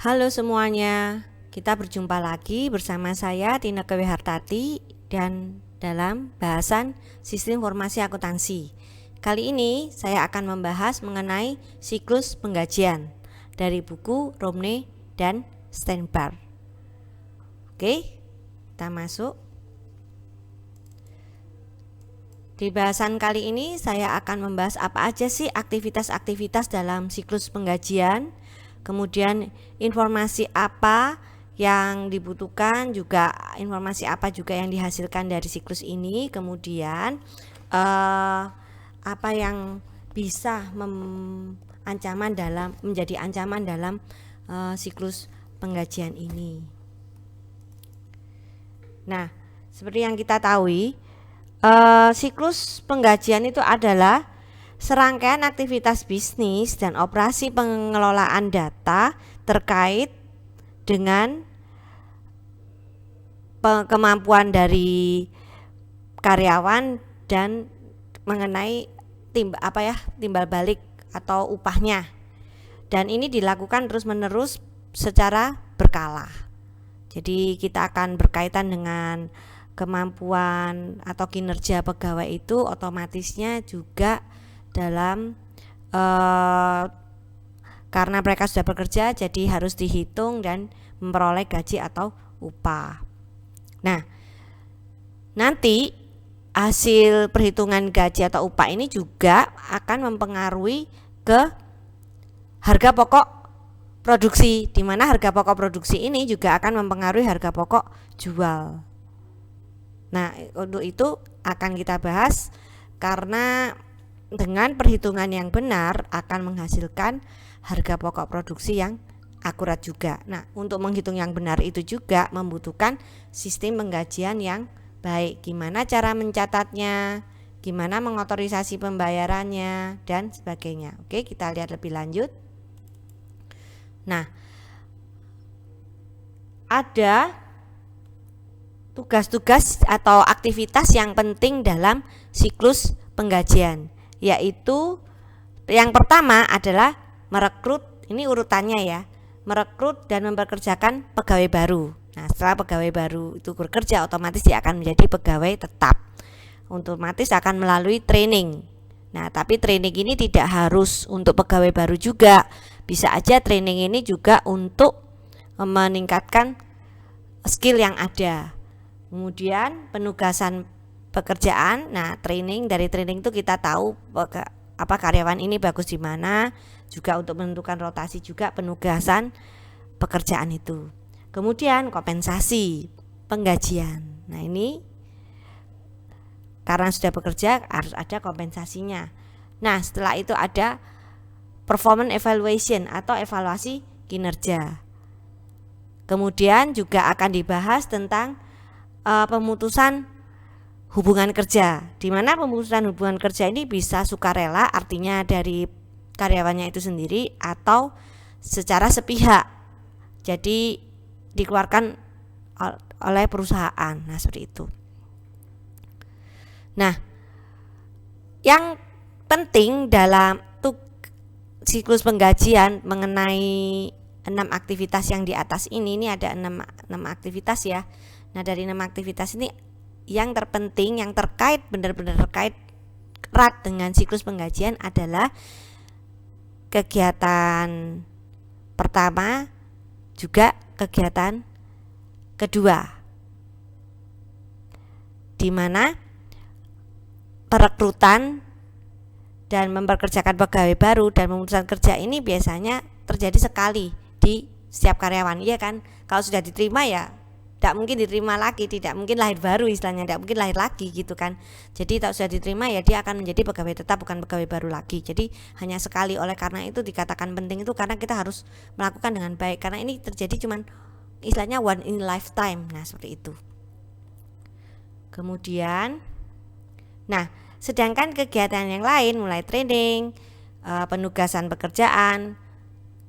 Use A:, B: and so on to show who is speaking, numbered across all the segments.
A: Halo semuanya, kita berjumpa lagi bersama saya Tineke Wihartati dan dalam bahasan Sistem Informasi Akuntansi. Kali ini saya akan membahas mengenai siklus penggajian dari buku Romney dan Steinberg. Oke, kita masuk. Di bahasan kali ini saya akan membahas apa aja sih aktivitas-aktivitas dalam siklus penggajian, kemudian informasi apa yang dibutuhkan, juga informasi apa juga yang dihasilkan dari siklus ini, kemudian apa yang bisa menjadi ancaman dalam siklus penggajian ini. Nah, seperti yang kita tahu, siklus penggajian itu adalah serangkaian aktivitas bisnis dan operasi pengelolaan data terkait dengan kemampuan dari karyawan dan mengenai timbal balik atau upahnya. Dan ini dilakukan terus-menerus secara berkala. Jadi kita akan berkaitan dengan kemampuan atau kinerja pegawai itu otomatisnya juga dalam karena mereka sudah bekerja jadi harus dihitung dan memperoleh gaji atau upah. Nah, nanti hasil perhitungan gaji atau upah ini juga akan mempengaruhi ke harga pokok produksi, di mana harga pokok produksi ini juga akan mempengaruhi harga pokok jual. Nah, untuk itu akan kita bahas karena dengan perhitungan yang benar akan menghasilkan harga pokok produksi yang akurat juga. Nah, untuk menghitung yang benar itu juga membutuhkan sistem penggajian yang baik. Gimana cara mencatatnya, gimana mengotorisasi pembayarannya, dan sebagainya. Oke, kita lihat lebih lanjut. Nah, ada tugas-tugas atau aktivitas yang penting dalam siklus penggajian, yaitu yang pertama adalah merekrut, ini urutannya ya, merekrut dan mempekerjakan pegawai baru. Nah, setelah pegawai baru itu bekerja, otomatis dia akan menjadi pegawai tetap, otomatis akan melalui training. Nah, tapi training ini tidak harus untuk pegawai baru juga, bisa aja training ini juga untuk meningkatkan skill yang ada. Kemudian penugasan pekerjaan. Nah, dari training itu kita tahu apa karyawan ini bagus di mana, juga untuk menentukan rotasi juga penugasan pekerjaan itu. Kemudian kompensasi penggajian. Nah, ini karena sudah bekerja harus ada kompensasinya. Nah, setelah itu ada performance evaluation atau evaluasi kinerja. Kemudian juga akan dibahas tentang pemutusan hubungan kerja, di mana pemutusan hubungan kerja ini bisa sukarela, artinya dari karyawannya itu sendiri, atau secara sepihak, jadi dikeluarkan oleh perusahaan. Nah, seperti itu. Nah, yang penting dalam siklus penggajian mengenai 6 aktivitas yang di atas ini ada 6 aktivitas ya. Nah, dari 6 aktivitas ini yang terpenting, yang terkait, benar-benar terkait erat dengan siklus penggajian adalah kegiatan pertama juga kegiatan kedua, di mana perekrutan dan mempekerjakan pegawai baru dan pemutusan kerja ini biasanya terjadi sekali di setiap karyawan, iya kan? Kalau sudah diterima ya tidak mungkin diterima lagi, tidak mungkin lahir baru istilahnya, tidak mungkin lahir lagi gitu kan. Jadi kalau sudah diterima ya dia akan menjadi pegawai tetap, bukan pegawai baru lagi. Jadi hanya sekali, oleh karena itu dikatakan penting itu karena kita harus melakukan dengan baik, karena ini terjadi cuman istilahnya one in lifetime. Nah, seperti itu. Kemudian sedangkan kegiatan yang lain mulai training, penugasan pekerjaan,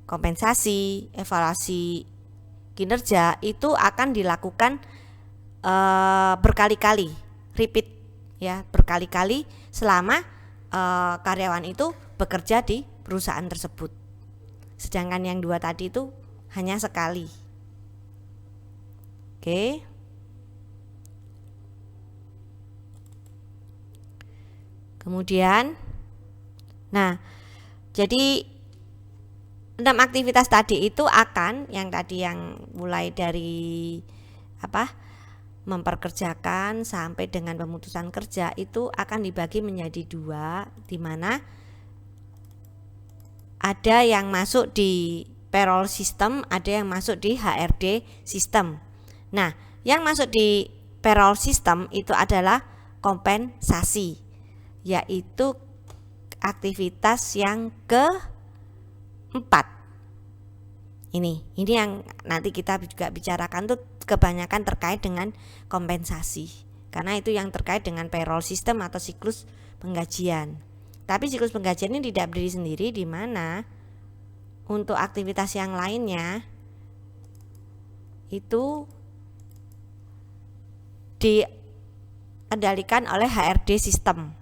A: kompensasi, evaluasi kinerja itu akan dilakukan berkali-kali, repeat ya, berkali-kali selama karyawan itu bekerja di perusahaan tersebut. Sedangkan yang dua tadi itu hanya sekali. Oke. Kemudian, nah, jadi 6 aktivitas tadi itu akan yang mulai dari memperkerjakan sampai dengan pemutusan kerja itu akan dibagi menjadi 2, di mana ada yang masuk di payroll system, ada yang masuk di HRD system. Nah, yang masuk di payroll system itu adalah kompensasi, yaitu aktivitas yang keempat. Ini yang nanti kita juga bicarakan tuh kebanyakan terkait dengan kompensasi, karena itu yang terkait dengan payroll system atau siklus penggajian. Tapi siklus penggajian ini tidak berdiri sendiri, di mana untuk aktivitas yang lainnya itu dikendalikan oleh HRD system,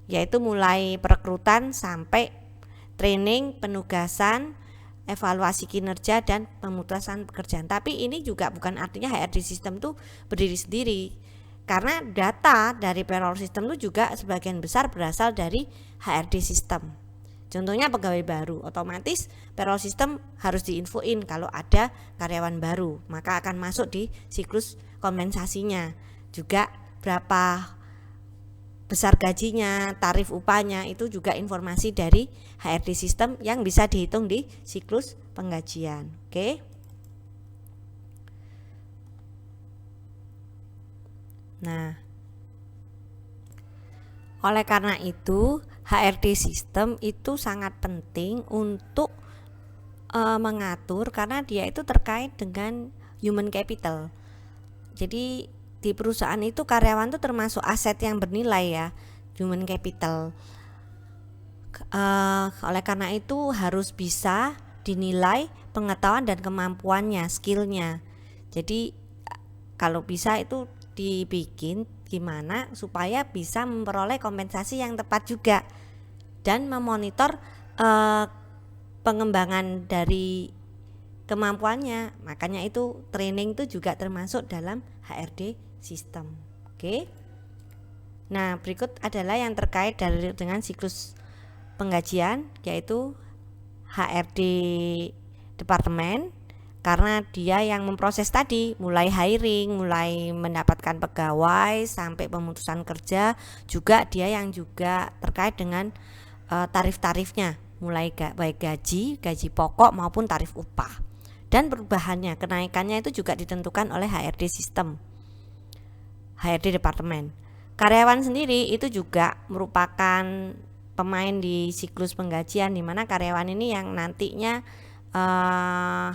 A: yaitu mulai perekrutan sampai training, penugasan, evaluasi kinerja, dan pemutusan pekerjaan. Tapi ini juga bukan artinya HRD system tuh berdiri sendiri, karena data dari payroll system itu juga sebagian besar berasal dari HRD system. Contohnya pegawai baru, otomatis payroll system harus diinfoin kalau ada karyawan baru, maka akan masuk di siklus kompensasinya. Juga berapa besar gajinya, tarif upahnya, itu juga informasi dari HRD system yang bisa dihitung di siklus penggajian. Oke. Nah, oleh karena itu HRD system itu sangat penting untuk mengatur, karena dia itu terkait dengan human capital. Jadi di perusahaan itu karyawan itu termasuk aset yang bernilai ya, human capital. Oleh karena itu harus bisa dinilai pengetahuan dan kemampuannya, skillnya. Jadi kalau bisa itu dibikin gimana supaya bisa memperoleh kompensasi yang tepat juga, dan memonitor pengembangan dari kemampuannya. Makanya itu training itu juga termasuk dalam HRD system. Oke. Nah, berikut adalah yang terkait dengan siklus penggajian, yaitu HRD departemen, karena dia yang memproses tadi, mulai hiring, mulai mendapatkan pegawai sampai pemutusan kerja, juga dia yang juga terkait dengan tarif-tarifnya, mulai baik gaji pokok maupun tarif upah. Dan perubahannya, kenaikannya itu juga ditentukan oleh HRD system, HRD departemen. Karyawan sendiri itu juga merupakan pemain di siklus penggajian, di mana karyawan ini yang nantinya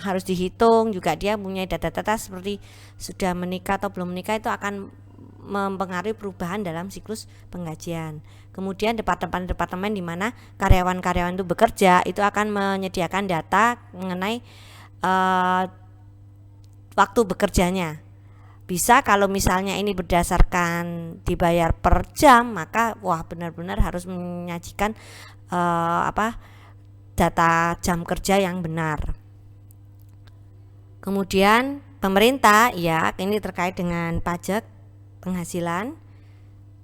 A: harus dihitung juga, dia punya data-data seperti sudah menikah atau belum menikah, itu akan mempengaruhi perubahan dalam siklus penggajian. Kemudian departemen di mana karyawan-karyawan itu bekerja itu akan menyediakan data mengenai waktu bekerjanya. Bisa kalau misalnya ini berdasarkan dibayar per jam, maka benar-benar harus menyajikan data jam kerja yang benar. Kemudian pemerintah, ya, ini terkait dengan pajak penghasilan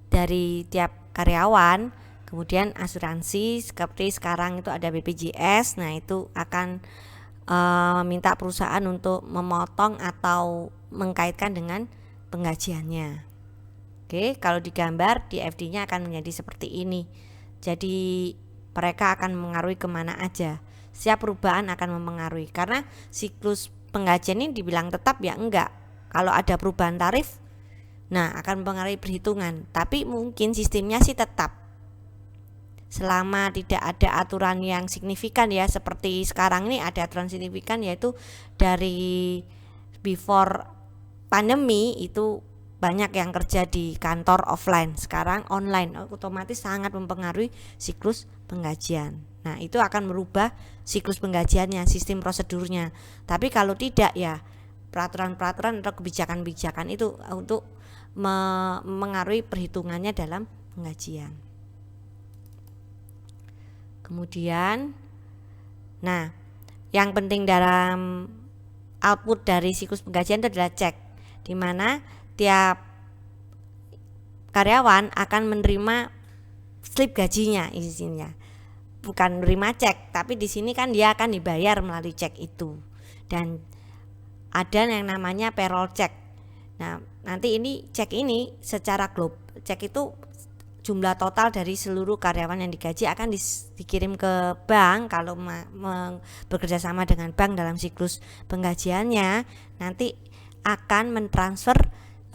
A: dari tiap karyawan. Kemudian asuransi seperti sekarang itu ada BPJS. Nah, itu akan minta perusahaan untuk memotong atau mengkaitkan dengan penggajiannya. Oke, kalau digambar di FD-nya akan menjadi seperti ini. Jadi mereka akan mengaruhi kemana aja. Setiap perubahan akan mempengaruhi, karena siklus penggajian ini dibilang tetap ya enggak. Kalau ada perubahan tarif, nah akan mempengaruhi perhitungan. Tapi mungkin sistemnya sih tetap, selama tidak ada aturan yang signifikan ya, seperti sekarang ini ada aturan signifikan, yaitu dari before pandemi itu banyak yang kerja di kantor offline, sekarang online, otomatis sangat mempengaruhi siklus penggajian. Nah, itu akan merubah siklus penggajiannya, sistem prosedurnya. Tapi kalau tidak ya, peraturan-peraturan atau kebijakan-kebijakan itu untuk mengaruhi perhitungannya dalam penggajian. Kemudian, nah, yang penting dalam output dari siklus penggajian itu adalah cek, di mana tiap karyawan akan menerima slip gajinya isinya, bukan menerima cek, tapi di sini kan dia akan dibayar melalui cek itu. Dan ada yang namanya payroll check. Nah, nanti ini cek ini secara global, cek itu jumlah total dari seluruh karyawan yang digaji akan dikirim ke bank. Kalau bekerja sama dengan bank dalam siklus penggajiannya, nanti akan mentransfer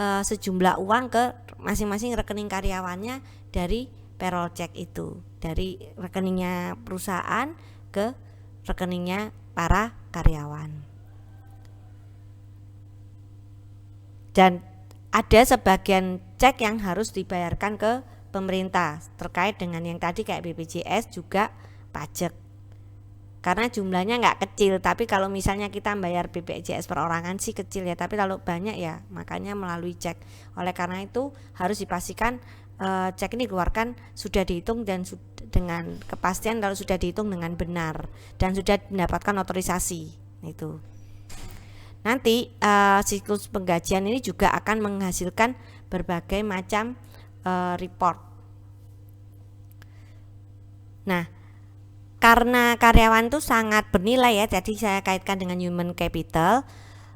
A: sejumlah uang ke masing-masing rekening karyawannya dari payroll check itu, dari rekeningnya perusahaan ke rekeningnya para karyawan. Dan ada sebagian cek yang harus dibayarkan ke pemerintah terkait dengan yang tadi kayak BPJS juga pajak, karena jumlahnya nggak kecil. Tapi kalau misalnya kita bayar BPJS perorangan sih kecil ya, tapi kalau banyak ya makanya melalui cek. Oleh karena itu harus dipastikan cek ini dikeluarkan sudah dihitung dan dengan kepastian kalau sudah dihitung dengan benar dan sudah mendapatkan otorisasi. Itu nanti siklus penggajian ini juga akan menghasilkan berbagai macam report. Nah, karena karyawan itu sangat bernilai ya, jadi saya kaitkan dengan human capital,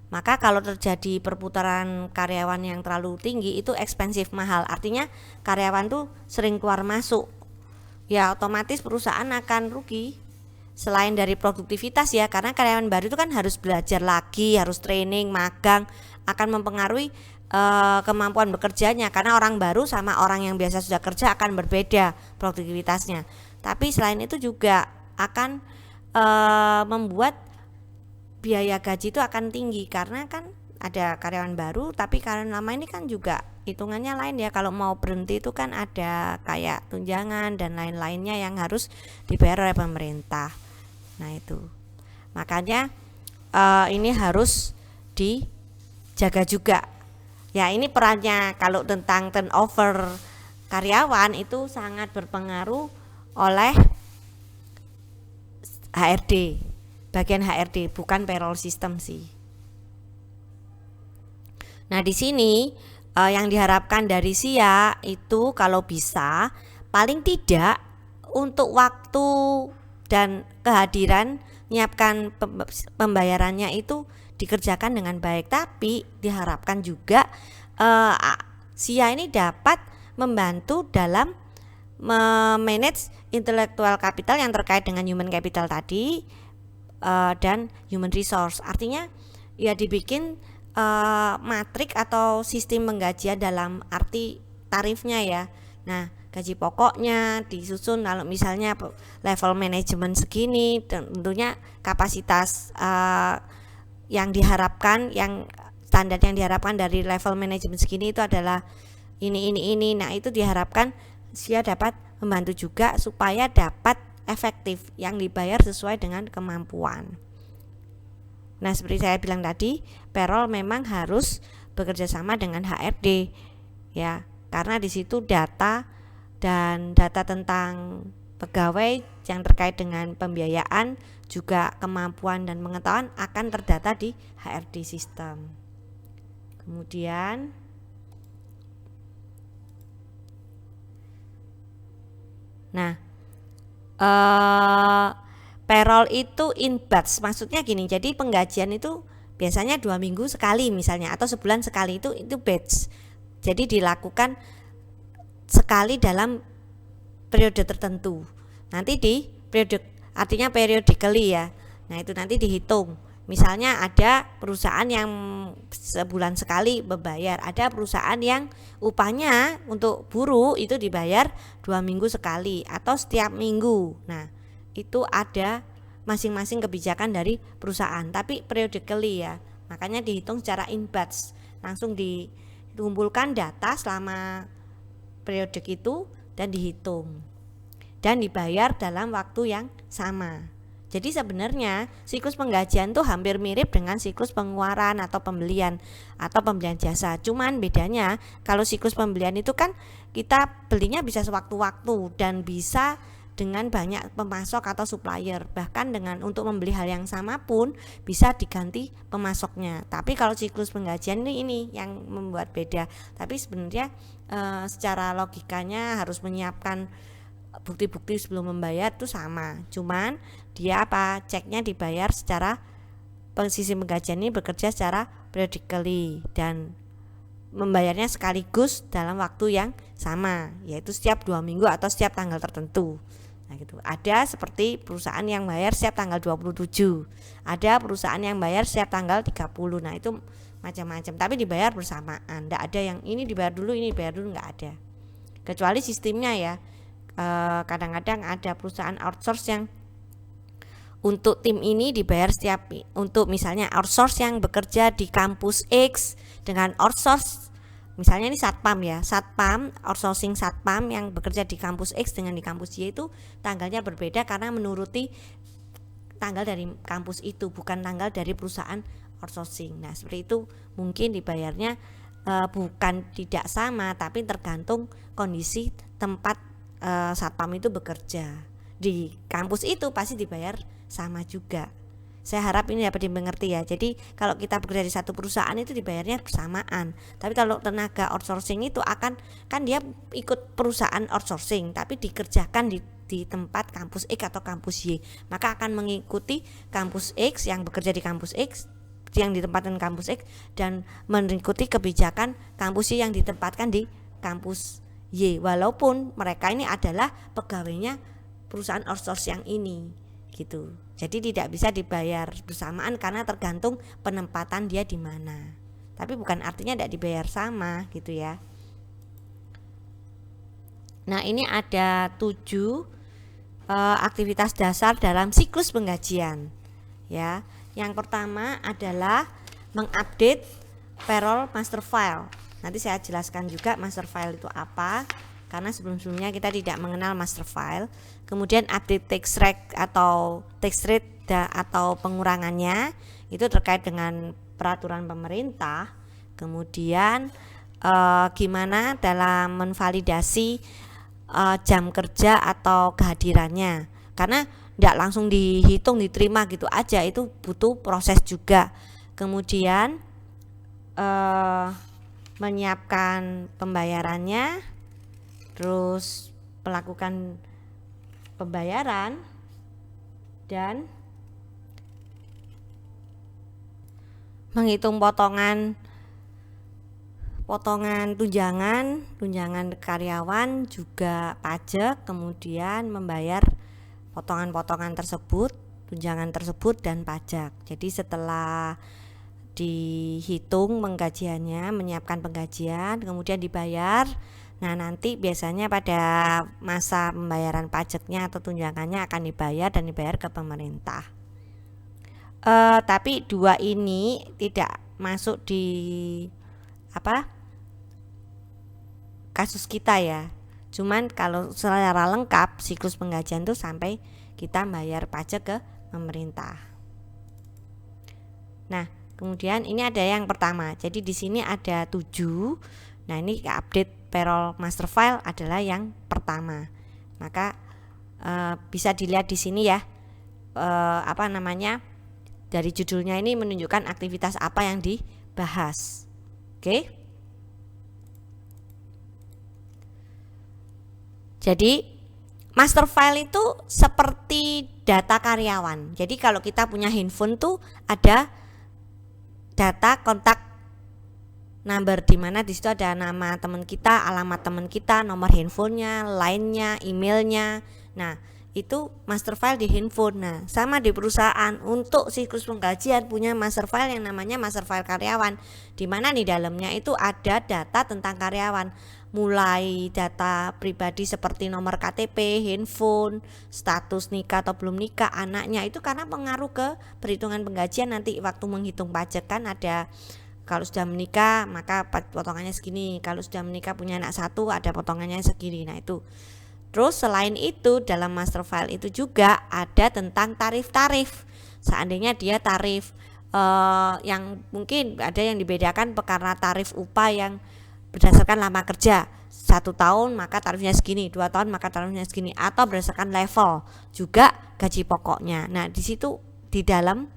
A: maka kalau terjadi perputaran karyawan yang terlalu tinggi itu ekspensif, mahal. Artinya karyawan tuh sering keluar masuk, ya otomatis perusahaan akan rugi. Selain dari produktivitas ya, karena karyawan baru itu kan harus belajar lagi, harus training, magang, akan mempengaruhi kemampuan bekerjanya, karena orang baru sama orang yang biasa sudah kerja akan berbeda produktivitasnya. Tapi selain itu juga akan membuat biaya gaji itu akan tinggi, karena kan ada karyawan baru, tapi karyawan lama ini kan juga hitungannya lain ya. Kalau mau berhenti itu kan ada kayak tunjangan dan lain-lainnya yang harus dibayar oleh pemerintah. Nah itu makanya ini harus dijaga juga. Ya ini perannya kalau tentang turnover karyawan itu sangat berpengaruh oleh HRD, bagian HRD, bukan payroll system sih. Nah di sini yang diharapkan dari SIA itu kalau bisa paling tidak untuk waktu dan kehadiran menyiapkan pembayarannya itu dikerjakan dengan baik, tapi diharapkan juga SIA ini dapat membantu dalam memanage intellectual capital yang terkait dengan human capital tadi dan human resource. Artinya ya dibikin matrik atau sistem penggajian dalam arti tarifnya ya. Nah gaji pokoknya disusun, kalau misalnya level manajemen segini, tentunya kapasitas yang diharapkan, yang standar yang diharapkan dari level manajemen segini itu adalah ini. Nah itu diharapkan SIA dapat membantu juga supaya dapat efektif yang dibayar sesuai dengan kemampuan. Nah seperti saya bilang tadi, payroll memang harus bekerja sama dengan HRD ya, karena di situ data tentang pegawai yang terkait dengan pembiayaan juga kemampuan dan pengetahuan akan terdata di HRD system. Kemudian payroll itu in batch, maksudnya gini, jadi penggajian itu biasanya 2 minggu sekali misalnya atau sebulan sekali, itu batch, jadi dilakukan sekali dalam periode tertentu. Nanti di periode, artinya periodically ya. Nah itu nanti dihitung. Misalnya ada perusahaan yang sebulan sekali membayar, ada perusahaan yang upahnya untuk buruh itu dibayar 2 minggu sekali atau setiap minggu. Nah itu ada masing-masing kebijakan dari perusahaan, tapi periodically ya, makanya dihitung secara in batch, langsung dikumpulkan data selama periode itu dan dihitung dan dibayar dalam waktu yang sama. Jadi sebenarnya siklus penggajian tuh hampir mirip dengan siklus pengeluaran atau pembelian jasa. Cuman bedanya kalau siklus pembelian itu kan kita belinya bisa sewaktu-waktu dan bisa dengan banyak pemasok atau supplier. Bahkan dengan untuk membeli hal yang sama pun bisa diganti pemasoknya. Tapi kalau siklus penggajian ini yang membuat beda. Tapi sebenarnya secara logikanya harus menyiapkan bukti-bukti sebelum membayar itu sama. Cuman dia ceknya dibayar secara sistem penggajian ini bekerja secara periodically dan membayarnya sekaligus dalam waktu yang sama, yaitu setiap 2 minggu atau setiap tanggal tertentu. Nah gitu. Ada seperti perusahaan yang bayar setiap tanggal 27, ada perusahaan yang bayar setiap tanggal 30. Nah itu macam-macam, tapi dibayar bersamaan. Tidak ada yang ini dibayar dulu, ini dibayar dulu, nggak ada. Kecuali sistemnya ya. Kadang-kadang ada perusahaan outsource yang untuk tim ini dibayar setiap, untuk misalnya outsource yang bekerja di kampus X dengan outsource misalnya ini satpam ya, satpam outsourcing satpam yang bekerja di kampus X dengan di kampus Y itu tanggalnya berbeda karena menuruti tanggal dari kampus itu, bukan tanggal dari perusahaan outsourcing. Nah seperti itu mungkin dibayarnya bukan tidak sama, tapi tergantung kondisi tempat satpam itu bekerja. Di kampus itu pasti dibayar sama juga. Saya harap ini dapat dimengerti ya. Jadi kalau kita bekerja di satu perusahaan itu dibayarnya bersamaan. Tapi kalau tenaga outsourcing itu kan dia ikut perusahaan outsourcing tapi dikerjakan di tempat kampus X atau kampus Y, maka akan mengikuti kampus X yang bekerja di kampus X yang ditempatkan kampus X dan mengikuti kebijakan kampus Y yang ditempatkan di kampus Y, walaupun mereka ini adalah pegawainya perusahaan outsource yang ini gitu. Jadi tidak bisa dibayar bersamaan karena tergantung penempatan dia di mana. Tapi bukan artinya tidak dibayar sama gitu ya. Nah ini ada 7 aktivitas dasar dalam siklus penggajian ya. Yang pertama adalah mengupdate payroll master file. Nanti saya jelaskan juga master file itu apa, karena sebelum-sebelumnya kita tidak mengenal master file. Kemudian update tax rate atau pengurangannya itu terkait dengan peraturan pemerintah. Kemudian gimana dalam menvalidasi jam kerja atau kehadirannya, karena tidak langsung dihitung diterima gitu aja, itu butuh proses juga. Kemudian menyiapkan pembayarannya, terus melakukan pembayaran dan menghitung potongan tunjangan karyawan, juga pajak, kemudian membayar potongan-potongan tersebut, tunjangan tersebut dan pajak. Jadi setelah dihitung penggajiannya, menyiapkan penggajian, kemudian dibayar. Nah nanti biasanya pada masa pembayaran pajaknya atau tunjangannya akan dibayar dan dibayar ke pemerintah. Tapi 2 ini tidak masuk di kasus kita ya. Cuman kalau secara lengkap siklus penggajian itu sampai kita bayar pajak ke pemerintah. Nah kemudian ini ada yang pertama. Jadi di sini ada 7. Nah ini update payroll master file adalah yang pertama. Maka bisa dilihat di sini ya, dari judulnya ini menunjukkan aktivitas apa yang dibahas. Oke. Jadi master file itu seperti data karyawan. Jadi kalau kita punya handphone tuh ada data kontak number, di mana di situ ada nama teman kita, alamat teman kita, nomor handphonenya, line-nya, emailnya. Nah itu master file di handphone. Nah sama di perusahaan, untuk siklus penggajian punya master file yang namanya master file karyawan, di mana di dalamnya itu ada data tentang karyawan, mulai data pribadi seperti nomor KTP, handphone, status nikah atau belum nikah anaknya, itu karena pengaruh ke perhitungan penggajian nanti waktu menghitung pajak. Kan ada, kalau sudah menikah maka potongannya segini, kalau sudah menikah punya anak 1 ada potongannya segini. Nah itu. Terus selain itu dalam master file itu juga ada tentang tarif-tarif. Seandainya dia tarif yang mungkin ada yang dibedakan karena tarif upah yang berdasarkan lama kerja. 1 tahun maka tarifnya segini, 2 tahun maka tarifnya segini, atau berdasarkan level juga gaji pokoknya. Nah, di situ di dalam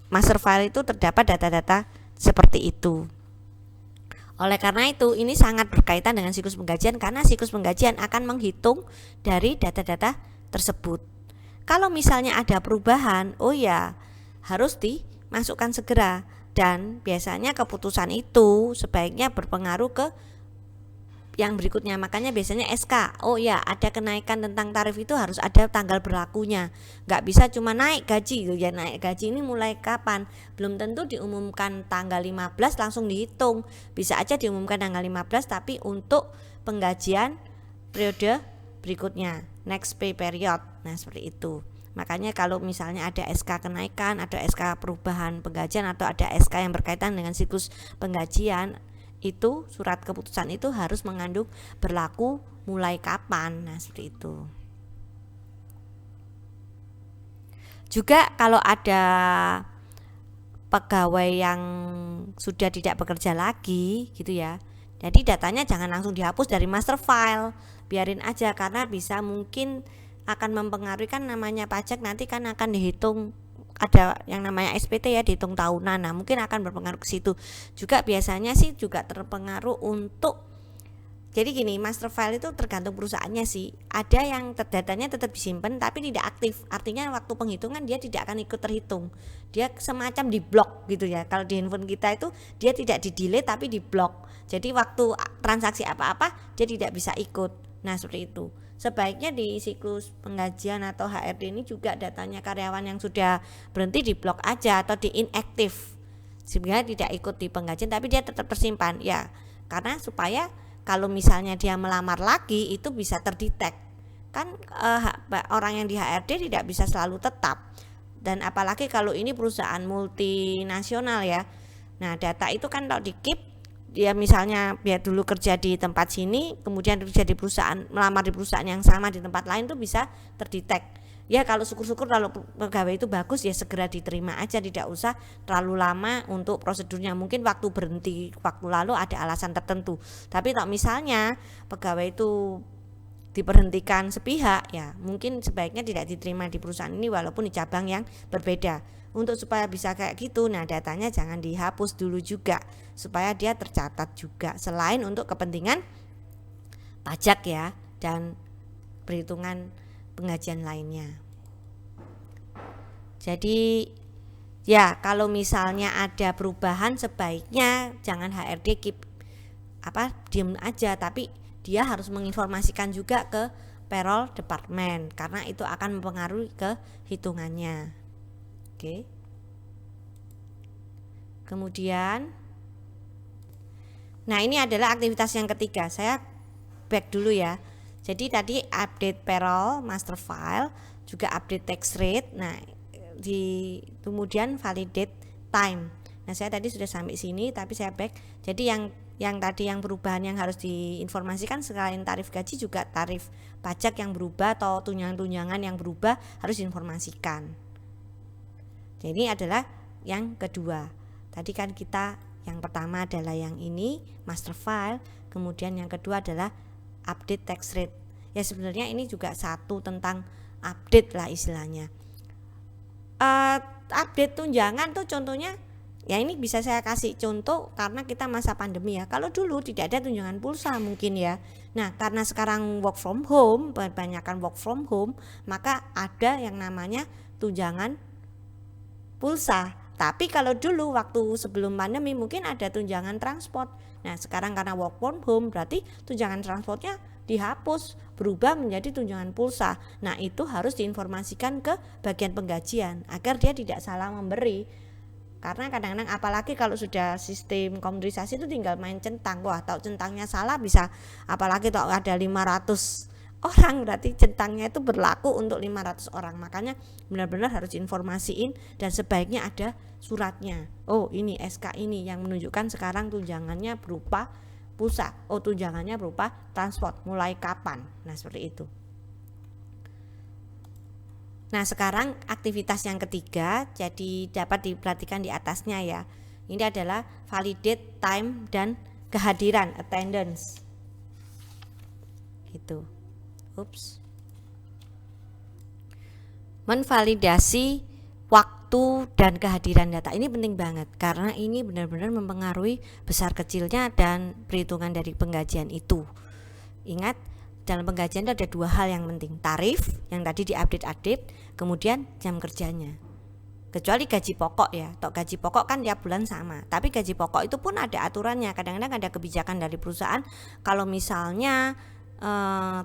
A: master file itu terdapat data-data seperti itu. Oleh karena itu, ini sangat berkaitan dengan siklus penggajian karena siklus penggajian akan menghitung dari data-data tersebut. Kalau misalnya ada perubahan, oh ya harus dimasukkan segera, dan biasanya keputusan itu sebaiknya berpengaruh ke yang berikutnya. Makanya biasanya SK, oh ya ada kenaikan tentang tarif itu harus ada tanggal berlakunya. Nggak bisa cuma naik gaji, ya naik gaji ini mulai kapan? Belum tentu diumumkan tanggal 15 langsung dihitung. Bisa aja diumumkan tanggal 15 tapi untuk penggajian periode berikutnya, next pay period. Nah, seperti itu. Makanya kalau misalnya ada SK kenaikan, ada SK perubahan penggajian, atau ada SK yang berkaitan dengan siklus penggajian, itu surat keputusan itu harus mengandung berlaku mulai kapan. Nah, seperti itu. Juga kalau ada pegawai yang sudah tidak bekerja lagi gitu ya, jadi datanya jangan langsung dihapus dari master file, biarin aja, karena bisa mungkin akan mempengaruhi, kan namanya pajak nanti kan akan dihitung, ada yang namanya SPT ya, dihitung tahunan. Nah, mungkin akan berpengaruh ke situ. Juga biasanya sih juga terpengaruh untuk, jadi gini, master file itu tergantung perusahaannya sih. Ada yang datanya tetap disimpan tapi tidak aktif. Artinya waktu penghitungan dia tidak akan ikut terhitung. Dia semacam di blok gitu ya. Kalau di handphone kita itu dia tidak di delete tapi di blok. Jadi waktu transaksi apa-apa dia tidak bisa ikut. Nah, seperti itu. Sebaiknya di siklus penggajian atau HRD ini juga datanya karyawan yang sudah berhenti di blok aja atau di inactive, sehingga tidak ikut di penggajian tapi dia tetap tersimpan ya, karena supaya kalau misalnya dia melamar lagi itu bisa terdetek kan. Orang yang di HRD tidak bisa selalu tetap, dan apalagi kalau ini perusahaan multinasional ya. Nah, data itu kan kalau di keep, dia misalnya biar dulu kerja di tempat sini, kemudian kerja di perusahaan, melamar di perusahaan yang sama di tempat lain, tuh bisa terdetek. Ya kalau syukur-syukur kalau pegawai itu bagus ya segera diterima aja, tidak usah terlalu lama untuk prosedurnya. Mungkin waktu berhenti waktu lalu ada alasan tertentu. Tapi kalau misalnya pegawai itu diberhentikan sepihak, ya mungkin sebaiknya tidak diterima di perusahaan ini walaupun di cabang yang berbeda. Untuk supaya bisa kayak gitu, nah datanya jangan dihapus dulu juga, supaya dia tercatat juga, selain untuk kepentingan pajak ya dan perhitungan penggajian lainnya. Jadi ya kalau misalnya ada perubahan sebaiknya jangan HRD keep diem aja, tapi dia harus menginformasikan juga ke payroll department karena itu akan mempengaruhi ke hitungannya. Oke. Kemudian, nah ini adalah aktivitas yang ketiga. Saya back dulu ya. Jadi tadi update payroll master file, juga update tax rate. Nah, kemudian validate time. Nah, saya tadi sudah sampai sini, tapi saya back. Jadi yang tadi yang perubahan yang harus diinformasikan selain tarif gaji juga tarif pajak yang berubah atau tunjangan-tunjangan yang berubah harus diinformasikan. Jadi adalah yang kedua. Tadi kan kita yang pertama adalah yang ini master file, kemudian yang kedua adalah update tax rate. Ya sebenarnya ini juga satu tentang update lah istilahnya. Update tunjangan tuh contohnya, ya ini bisa saya kasih contoh karena kita masa pandemi ya. Kalau dulu tidak ada tunjangan pulsa mungkin ya. Nah karena sekarang work from home, kebanyakan work from home, maka ada yang namanya tunjangan pulsa. Tapi kalau dulu waktu sebelum pandemi mungkin ada tunjangan transport. Nah sekarang karena work from home berarti tunjangan transportnya dihapus, berubah menjadi tunjangan pulsa. Nah itu harus diinformasikan ke bagian penggajian agar dia tidak salah memberi. Karena kadang-kadang apalagi kalau sudah sistem komputerisasi itu tinggal main centang. Wah tahu centangnya salah bisa, apalagi kalau ada 500 orang berarti centangnya itu berlaku untuk 500 orang. Makanya benar-benar harus informasiin dan sebaiknya ada suratnya. Oh ini SK ini yang menunjukkan sekarang tunjangannya berupa pulsa. Oh tunjangannya berupa transport mulai kapan. Nah seperti itu. Nah sekarang aktivitas yang ketiga, jadi dapat diperhatikan di atasnya ya. Ini adalah validate time dan kehadiran attendance. Itu. Menvalidasi waktu dan kehadiran data ini penting banget karena ini benar-benar mempengaruhi besar kecilnya dan perhitungan dari penggajian itu. Ingat, dalam penggajian itu ada dua hal yang penting, tarif yang tadi diupdate, kemudian jam kerjanya. Kecuali gaji pokok ya, gaji pokok kan tiap bulan sama, tapi gaji pokok itu pun ada aturannya. Kadang-kadang ada kebijakan dari perusahaan kalau misalnya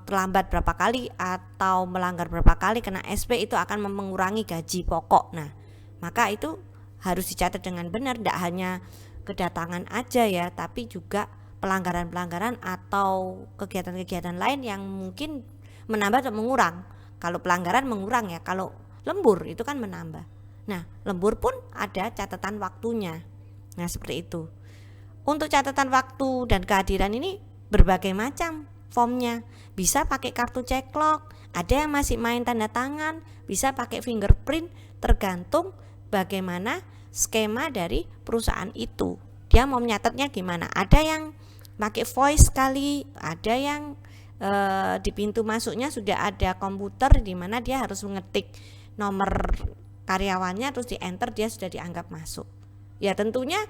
A: terlambat berapa kali atau melanggar berapa kali kena SP itu akan mengurangi gaji pokok. Nah, maka itu harus dicatat dengan benar, tidak hanya kedatangan aja ya, tapi juga pelanggaran-pelanggaran atau kegiatan-kegiatan lain yang mungkin menambah atau mengurang. Kalau pelanggaran mengurang ya, kalau lembur itu kan menambah. Nah, lembur pun ada catatan waktunya. Nah, seperti itu. Untuk catatan waktu dan kehadiran ini berbagai macam formnya. Bisa pakai kartu ceklok, ada yang masih main tanda tangan, bisa pakai fingerprint, tergantung bagaimana skema dari perusahaan itu. Dia mau menyatatnya gimana? Ada yang pakai voice sekali, ada yang di pintu masuknya sudah ada komputer di mana dia harus mengetik nomor karyawannya terus di enter dia sudah dianggap masuk. Ya tentunya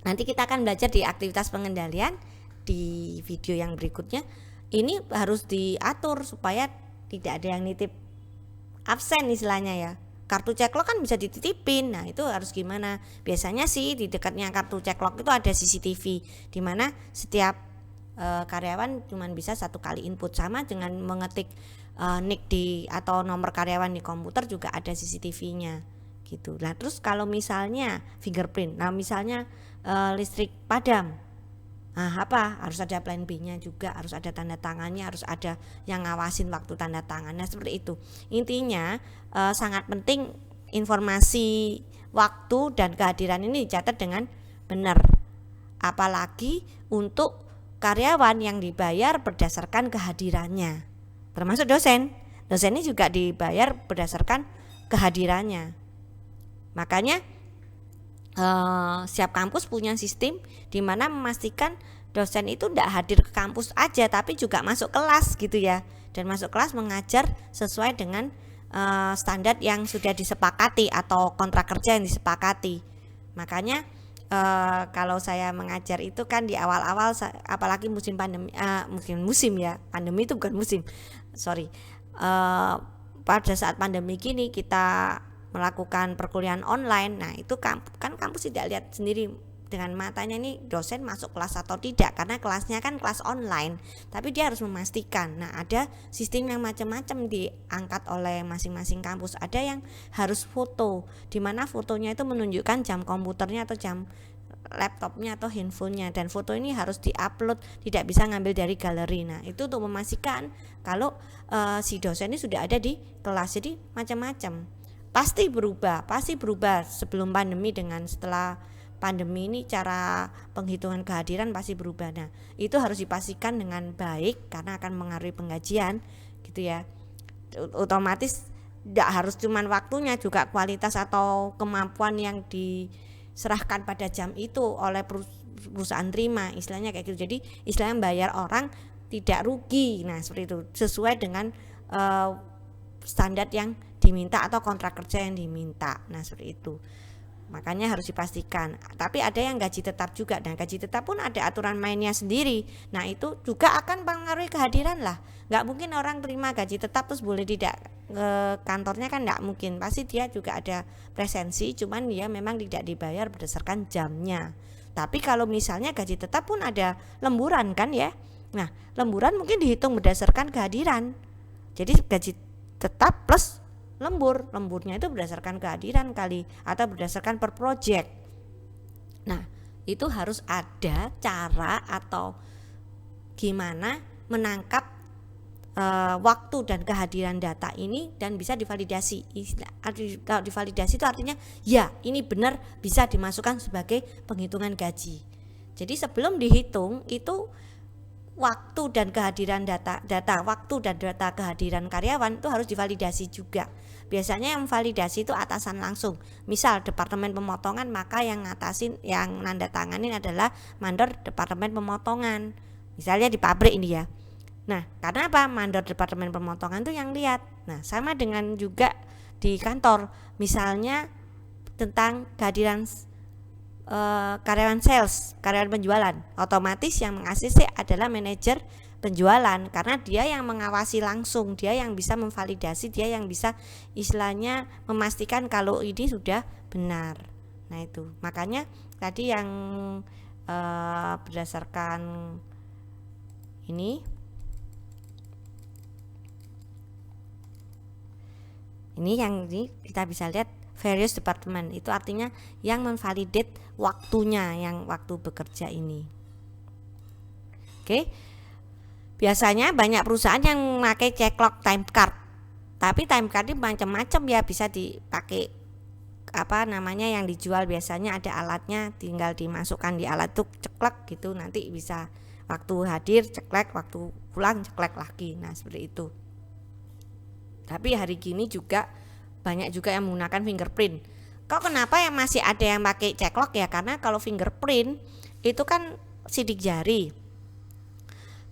A: nanti kita akan belajar di aktivitas pengendalian di video yang berikutnya. Ini harus diatur supaya tidak ada yang nitip absen istilahnya ya. Kartu ceklok kan bisa dititipin. Nah, itu harus gimana? Biasanya sih di dekatnya kartu ceklok itu ada CCTV di mana setiap karyawan cuma bisa satu kali input, sama dengan mengetik nick di atau nomor karyawan di komputer juga ada CCTV-nya gitu. Nah, terus kalau misalnya fingerprint, nah misalnya listrik padam, nah apa? Harus ada plan B-nya juga, harus ada tanda tangannya, harus ada yang ngawasin waktu tanda tangan. Nah, seperti itu. Intinya sangat penting informasi waktu dan kehadiran ini dicatat dengan benar. Apalagi untuk karyawan yang dibayar berdasarkan kehadirannya. Termasuk dosen. Dosen ini juga dibayar berdasarkan kehadirannya. Makanya setiap kampus punya sistem di mana memastikan dosen itu tidak hadir ke kampus aja, tapi juga masuk kelas gitu ya. Dan masuk kelas mengajar sesuai dengan standar yang sudah disepakati atau kontrak kerja yang disepakati. Makanya kalau saya mengajar itu kan di awal-awal, apalagi musim pandemi, musim ya, pandemi itu bukan musim, pada saat pandemi gini kita melakukan perkuliahan online. Nah, itu kan kampus tidak lihat sendiri dengan matanya ini dosen masuk kelas atau tidak, karena kelasnya kan kelas online, tapi dia harus memastikan. Nah, ada sistem yang macam-macam diangkat oleh masing-masing kampus. Ada yang harus foto, di mana fotonya itu menunjukkan jam komputernya atau jam laptopnya atau handphonenya, dan foto ini harus diupload, tidak bisa ngambil dari galeri. Nah, itu untuk memastikan kalau si dosen ini sudah ada di kelas. Jadi macam-macam, pasti berubah sebelum pandemi dengan setelah pandemi ini cara penghitungan kehadiran pasti berubah. Nah, itu harus dipastikan dengan baik karena akan mengaruhi penggajian gitu ya. Otomatis tidak harus cuman waktunya, juga kualitas atau kemampuan yang diserahkan pada jam itu oleh perusahaan terima, istilahnya kayak gitu. Jadi istilahnya bayar orang tidak rugi. Nah, seperti itu, sesuai dengan standar yang diminta atau kontrak kerja yang diminta. Nah, seperti itu. Makanya harus dipastikan. Tapi ada yang gaji tetap juga, dan gaji tetap pun ada aturan mainnya sendiri. Nah, itu juga akan mempengaruhi kehadiran lah. Nggak mungkin orang terima gaji tetap terus boleh tidak ke kantornya, kan nggak mungkin. Pasti dia juga ada presensi, cuman dia memang tidak dibayar berdasarkan jamnya. Tapi kalau misalnya gaji tetap pun ada lemburan kan ya. Nah, lemburan mungkin dihitung berdasarkan kehadiran. Jadi gaji tetap plus lemburnya itu berdasarkan kehadiran kali atau berdasarkan per project. Nah, itu harus ada cara atau gimana menangkap waktu dan kehadiran data ini dan bisa divalidasi. Kalau divalidasi itu artinya ya ini benar bisa dimasukkan sebagai penghitungan gaji. Jadi sebelum dihitung itu waktu dan kehadiran data waktu dan data kehadiran karyawan itu harus divalidasi juga. Biasanya yang validasi itu atasan langsung. Misal departemen pemotongan, maka yang ngatasin, yang nanda tanganin adalah mandor departemen pemotongan. Misalnya di pabrik ini ya, Nah, karena apa? Mandor departemen pemotongan tuh yang lihat. Nah, sama dengan juga di kantor, misalnya tentang kehadiran karyawan sales, karyawan penjualan, otomatis yang meng-ACC adalah manajer penjualan, karena dia yang mengawasi langsung, dia yang bisa memvalidasi, dia yang bisa istilahnya memastikan kalau ini sudah benar. Nah itu makanya tadi yang berdasarkan ini yang ini kita bisa lihat various department, itu artinya yang memvalidate waktunya, yang waktu bekerja ini. Oke. Biasanya banyak perusahaan yang memakai ceklock time card. Tapi time card ini macam-macam ya, bisa dipakai yang dijual biasanya ada alatnya, tinggal dimasukkan di alat tuh ceklek gitu, nanti bisa waktu hadir ceklek, waktu pulang ceklek lagi. Nah, seperti itu. Tapi hari gini juga banyak juga yang menggunakan fingerprint. Kok kenapa yang masih ada yang pakai ceklock ya? Karena kalau fingerprint itu kan sidik jari.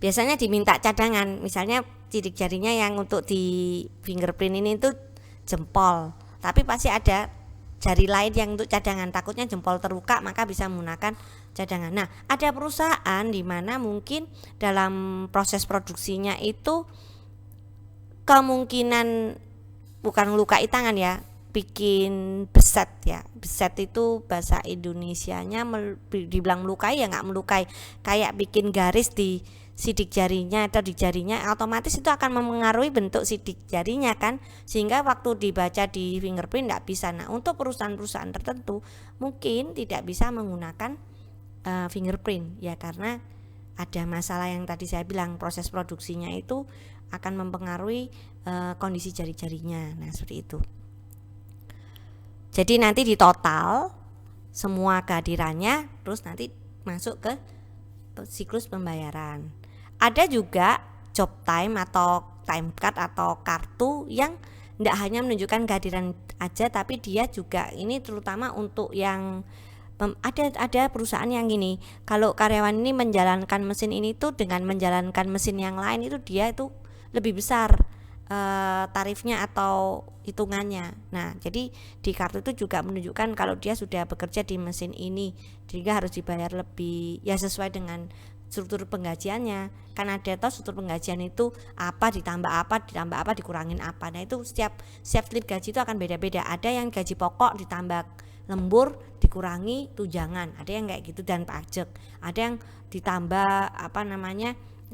A: Biasanya diminta cadangan, misalnya sidik jarinya yang untuk di fingerprint ini itu jempol, tapi pasti ada jari lain yang untuk cadangan, takutnya jempol terluka maka bisa menggunakan cadangan. Nah, ada perusahaan di mana mungkin dalam proses produksinya itu kemungkinan bukan melukai tangan ya, bikin beset ya. Beset itu bahasa Indonesianya dibilang melukai ya nggak melukai, kayak bikin garis di sidik jarinya atau di jarinya, otomatis itu akan mempengaruhi bentuk sidik jarinya kan, sehingga waktu dibaca di fingerprint tidak bisa. Nah, untuk perusahaan-perusahaan tertentu mungkin tidak bisa menggunakan fingerprint ya, karena ada masalah yang tadi saya bilang, proses produksinya itu akan mempengaruhi kondisi jari-jarinya. Nah, seperti itu. Jadi nanti di total semua kehadirannya, terus nanti masuk ke siklus pembayaran. Ada juga job time atau time card atau kartu yang tidak hanya menunjukkan kehadiran aja, tapi dia juga ini terutama untuk yang ada perusahaan yang gini, kalau karyawan ini menjalankan mesin ini tuh dengan menjalankan mesin yang lain itu dia itu lebih besar tarifnya atau hitungannya. Nah, jadi di kartu itu juga menunjukkan kalau dia sudah bekerja di mesin ini, sehingga harus dibayar lebih ya sesuai dengan struktur penggajiannya. Kan ada struktur penggajian itu apa ditambah apa dikurangin apa. Nah, itu setiap slip gaji itu akan beda-beda. Ada yang gaji pokok ditambah lembur dikurangi tunjangan, ada yang kayak gitu, dan pajak. Ada yang ditambah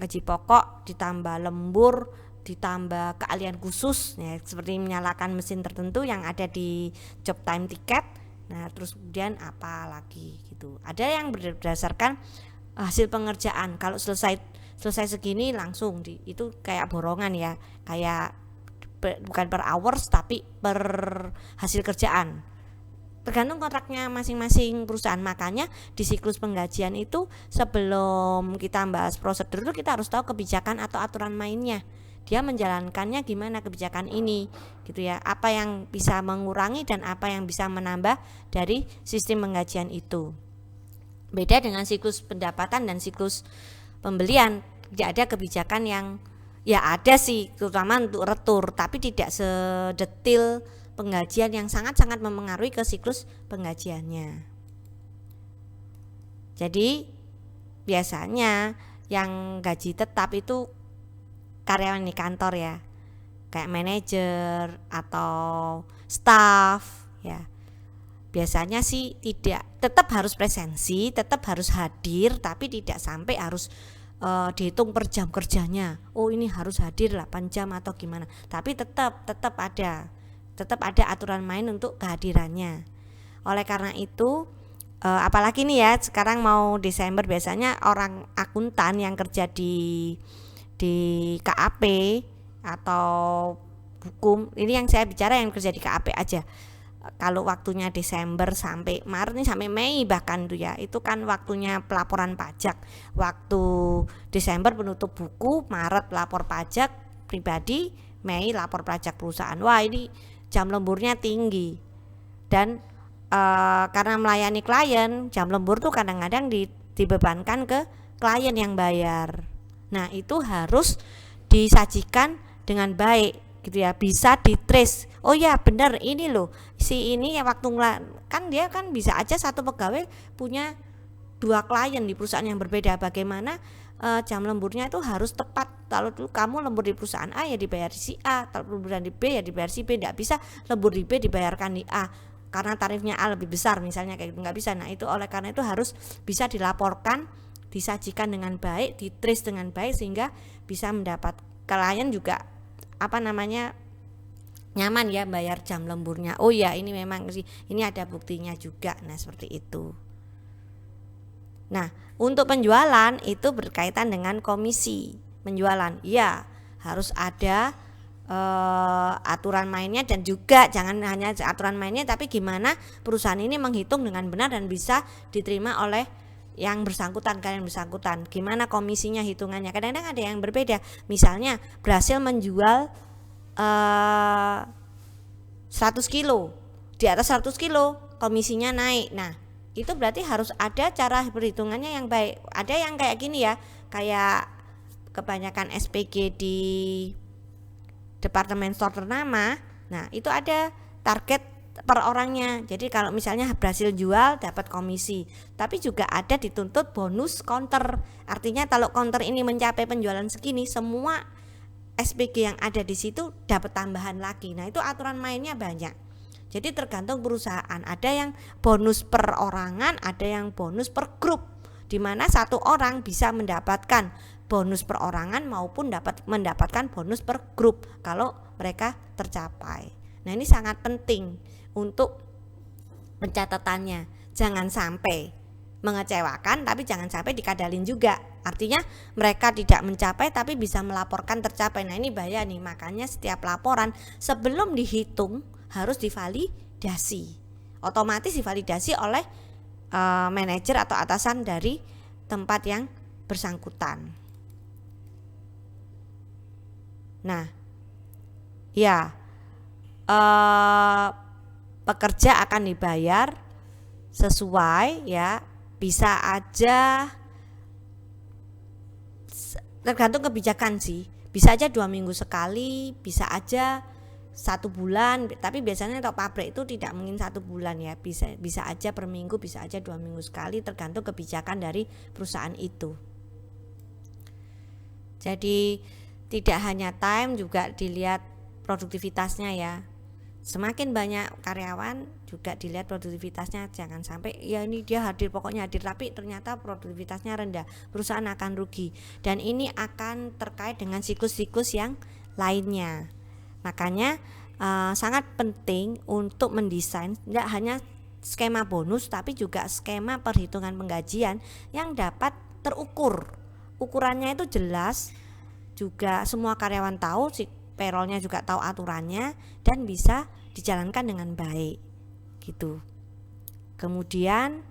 A: gaji pokok ditambah lembur ditambah keahlian khusus ya, seperti menyalakan mesin tertentu yang ada di job time ticket. Nah, terus kemudian apa lagi gitu. Ada yang berdasarkan hasil pengerjaan, kalau selesai segini langsung itu kayak borongan ya, kayak bukan per hours tapi per hasil kerjaan, tergantung kontraknya masing-masing perusahaan. Makanya di siklus penggajian itu sebelum kita bahas prosedur itu kita harus tahu kebijakan atau aturan mainnya, dia menjalankannya gimana kebijakan ini gitu ya, apa yang bisa mengurangi dan apa yang bisa menambah dari sistem penggajian itu. Beda dengan siklus pendapatan dan siklus pembelian, tidak ada kebijakan yang ya ada sih terutama untuk retur, tapi tidak sedetil penggajian yang sangat-sangat mempengaruhi ke siklus penggajiannya. Jadi biasanya yang gaji tetap itu karyawan di kantor ya, kayak manajer atau staff ya. Biasanya sih tetap harus presensi, tetap harus hadir, tapi tidak sampai harus dihitung per jam kerjanya. Oh, ini harus hadir 8 jam atau gimana. Tapi tetap ada aturan main untuk kehadirannya. Oleh karena itu apalagi nih ya, sekarang mau Desember, biasanya orang akuntan yang kerja di KAP atau hukum, ini yang saya bicara yang kerja di KAP aja. Kalau waktunya Desember sampai Maret nih, sampai Mei bahkan tuh ya, itu kan waktunya pelaporan pajak. Waktu Desember penutup buku, Maret lapor pajak pribadi, Mei lapor pajak perusahaan. Wah, ini jam lemburnya tinggi. Dan karena melayani klien, jam lembur tuh kadang-kadang dibebankan ke klien yang bayar. Nah, itu harus disajikan dengan baik gitu ya, bisa di trace. Oh ya benar, ini loh si ini ya waktu kan dia kan bisa aja satu pegawai punya 2 klien di perusahaan yang berbeda. Bagaimana jam lemburnya itu harus tepat. Kalau dulu kamu lembur di perusahaan A ya dibayar di si A, kalau lemburan di B ya dibayar si B. Tidak bisa lembur di B dibayarkan di A karena tarifnya A lebih besar misalnya, kayak gitu nggak bisa. Nah, itu oleh karena itu harus bisa dilaporkan, disajikan dengan baik, di trace dengan baik, sehingga bisa mendapat klien juga nyaman ya bayar jam lemburnya. Oh ya, ini memang sih, ini ada buktinya juga. Nah, seperti itu. Nah, untuk penjualan itu berkaitan dengan komisi penjualan. Ya, harus ada aturan mainnya, dan juga jangan hanya aturan mainnya, tapi gimana perusahaan ini menghitung dengan benar dan bisa diterima oleh yang bersangkutan, kalian bersangkutan. Gimana komisinya, hitungannya. Kadang-kadang ada yang berbeda. Misalnya berhasil menjual 100 kilo, di atas 100 kilo komisinya naik. Nah, itu berarti harus ada cara perhitungannya yang baik. Ada yang kayak gini ya, kayak kebanyakan SPG di departemen store ternama. Nah, itu ada target per orangnya. Jadi kalau misalnya berhasil jual dapat komisi, tapi juga ada dituntut bonus counter. Artinya kalau counter ini mencapai penjualan segini, semua SPG yang ada di situ dapat tambahan lagi. Nah, itu aturan mainnya banyak. Jadi tergantung perusahaan. Ada yang bonus per orangan, ada yang bonus per grup, di mana satu orang bisa mendapatkan bonus per orangan maupun mendapatkan bonus per grup kalau mereka tercapai. Nah, ini sangat penting untuk pencatatannya. Jangan sampai mengecewakan, tapi jangan sampai dikadalin juga. Artinya mereka tidak mencapai tapi bisa melaporkan tercapai. Nah, ini bahaya nih. Makanya setiap laporan sebelum dihitung harus divalidasi. Otomatis divalidasi oleh manajer atau atasan dari tempat yang bersangkutan. Nah, ya pekerja akan dibayar sesuai ya, bisa aja tergantung kebijakan sih, bisa aja 2 minggu sekali, bisa aja 1 bulan, tapi biasanya untuk pabrik itu tidak mungkin 1 bulan ya, bisa aja per minggu, bisa aja 2 minggu sekali, tergantung kebijakan dari perusahaan itu. Jadi tidak hanya time, juga dilihat produktivitasnya ya. Semakin banyak karyawan juga dilihat produktivitasnya. Jangan sampai ya ini dia hadir, pokoknya hadir, tapi ternyata produktivitasnya rendah, perusahaan akan rugi. Dan ini akan terkait dengan siklus-siklus yang lainnya. Makanya sangat penting untuk mendesain tidak hanya skema bonus, tapi juga skema perhitungan penggajian yang dapat terukur. Ukurannya itu jelas, juga semua karyawan tahu, si payrollnya juga tahu aturannya, dan bisa dijalankan dengan baik gitu. Kemudian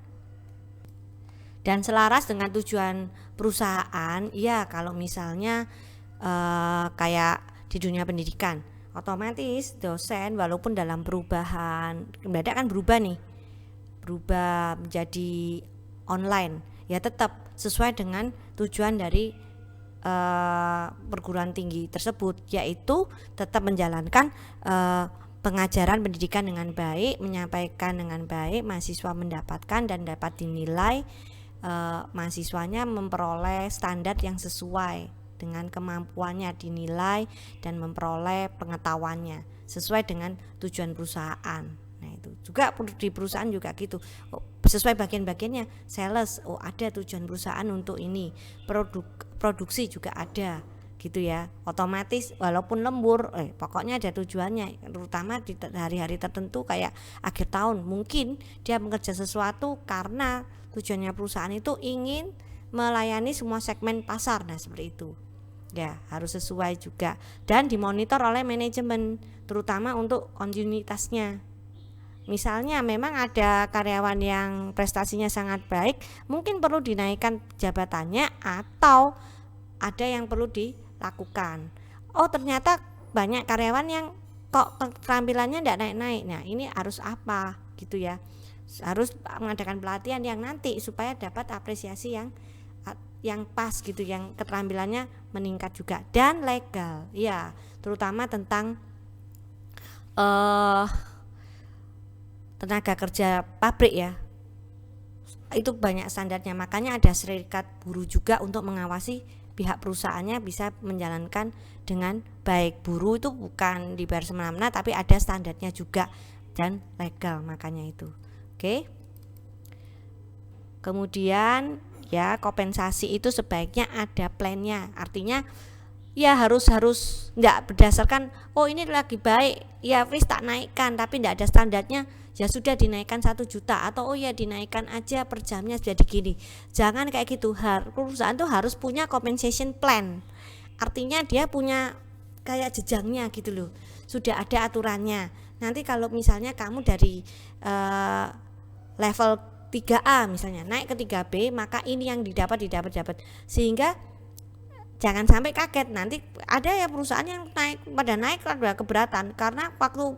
A: dan selaras dengan tujuan perusahaan. Ya, kalau misalnya kayak di dunia pendidikan, otomatis dosen walaupun dalam perubahan mendadak kan berubah menjadi online, ya tetap sesuai dengan tujuan dari perguruan tinggi tersebut, yaitu tetap menjalankan pengajaran pendidikan dengan baik, menyampaikan dengan baik, mahasiswa mendapatkan dan dapat dinilai, mahasiswanya memperoleh standar yang sesuai dengan kemampuannya, dinilai dan memperoleh pengetahuannya sesuai dengan tujuan perusahaan. Nah, itu juga di perusahaan juga gitu, sesuai bagian-bagiannya. Sales, ada tujuan perusahaan untuk ini, produksi juga ada gitu ya. Otomatis walaupun lembur, pokoknya ada tujuannya, terutama di hari-hari tertentu kayak akhir tahun. Mungkin dia bekerja sesuatu karena tujuannya perusahaan itu ingin melayani semua segmen pasar. Nah, seperti itu ya, harus sesuai juga dan dimonitor oleh manajemen, terutama untuk kontinuitasnya. Misalnya memang ada karyawan yang prestasinya sangat baik, mungkin perlu dinaikkan jabatannya atau ada yang perlu dilakukan. Oh, ternyata banyak karyawan yang kok keterampilannya tidak naik-naik. Nah, ini harus apa gitu ya. Harus mengadakan pelatihan yang nanti supaya dapat apresiasi yang yang pas gitu, yang keterampilannya meningkat juga, dan legal ya, terutama tentang tenaga kerja pabrik ya, itu banyak standarnya. Makanya ada serikat buruh juga untuk mengawasi pihak perusahaannya bisa menjalankan dengan baik. Buruh itu bukan dibayar semena-mena, tapi ada standarnya juga dan legal, makanya itu. Oke. Kemudian ya, kompensasi itu sebaiknya ada plannya, artinya ya harus nggak berdasarkan oh ini lagi baik ya wis tak naikkan, tapi nggak ada standarnya, ya sudah dinaikkan 1 juta, atau oh ya dinaikkan aja per jamnya jadi gini. Jangan kayak gitu. Perusahaan tuh harus punya compensation plan, artinya dia punya kayak jenjangnya gitu loh, sudah ada aturannya. Nanti kalau misalnya kamu dari level 3A misalnya naik ke 3B, maka ini yang didapat, sehingga jangan sampai kaget nanti ada ya perusahaan yang naik ada keberatan karena waktu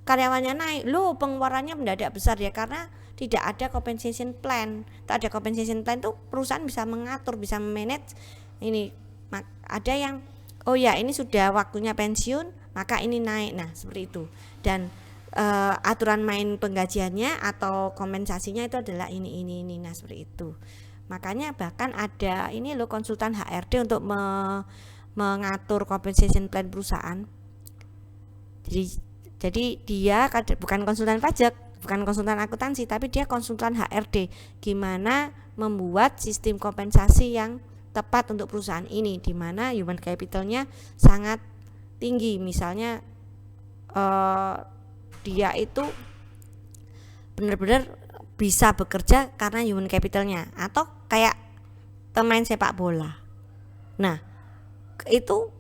A: karyawannya naik loh pengeluarannya mendadak besar ya, karena tidak ada compensation plan. Tak ada compensation plan tuh perusahaan bisa mengatur, bisa manage ini. Ada yang oh ya ini sudah waktunya pensiun maka ini naik, nah seperti itu. Dan aturan main penggajiannya atau kompensasinya itu adalah ini. Nah seperti itu. Makanya bahkan ada ini loh konsultan HRD untuk mengatur compensation plan perusahaan. Jadi dia bukan konsultan pajak, bukan konsultan akuntansi, tapi dia konsultan HRD, gimana membuat sistem kompensasi yang tepat untuk perusahaan ini, di mana human capitalnya sangat tinggi. Misalnya dia itu benar-benar bisa bekerja karena human capitalnya, atau kayak pemain sepak bola. Nah, itu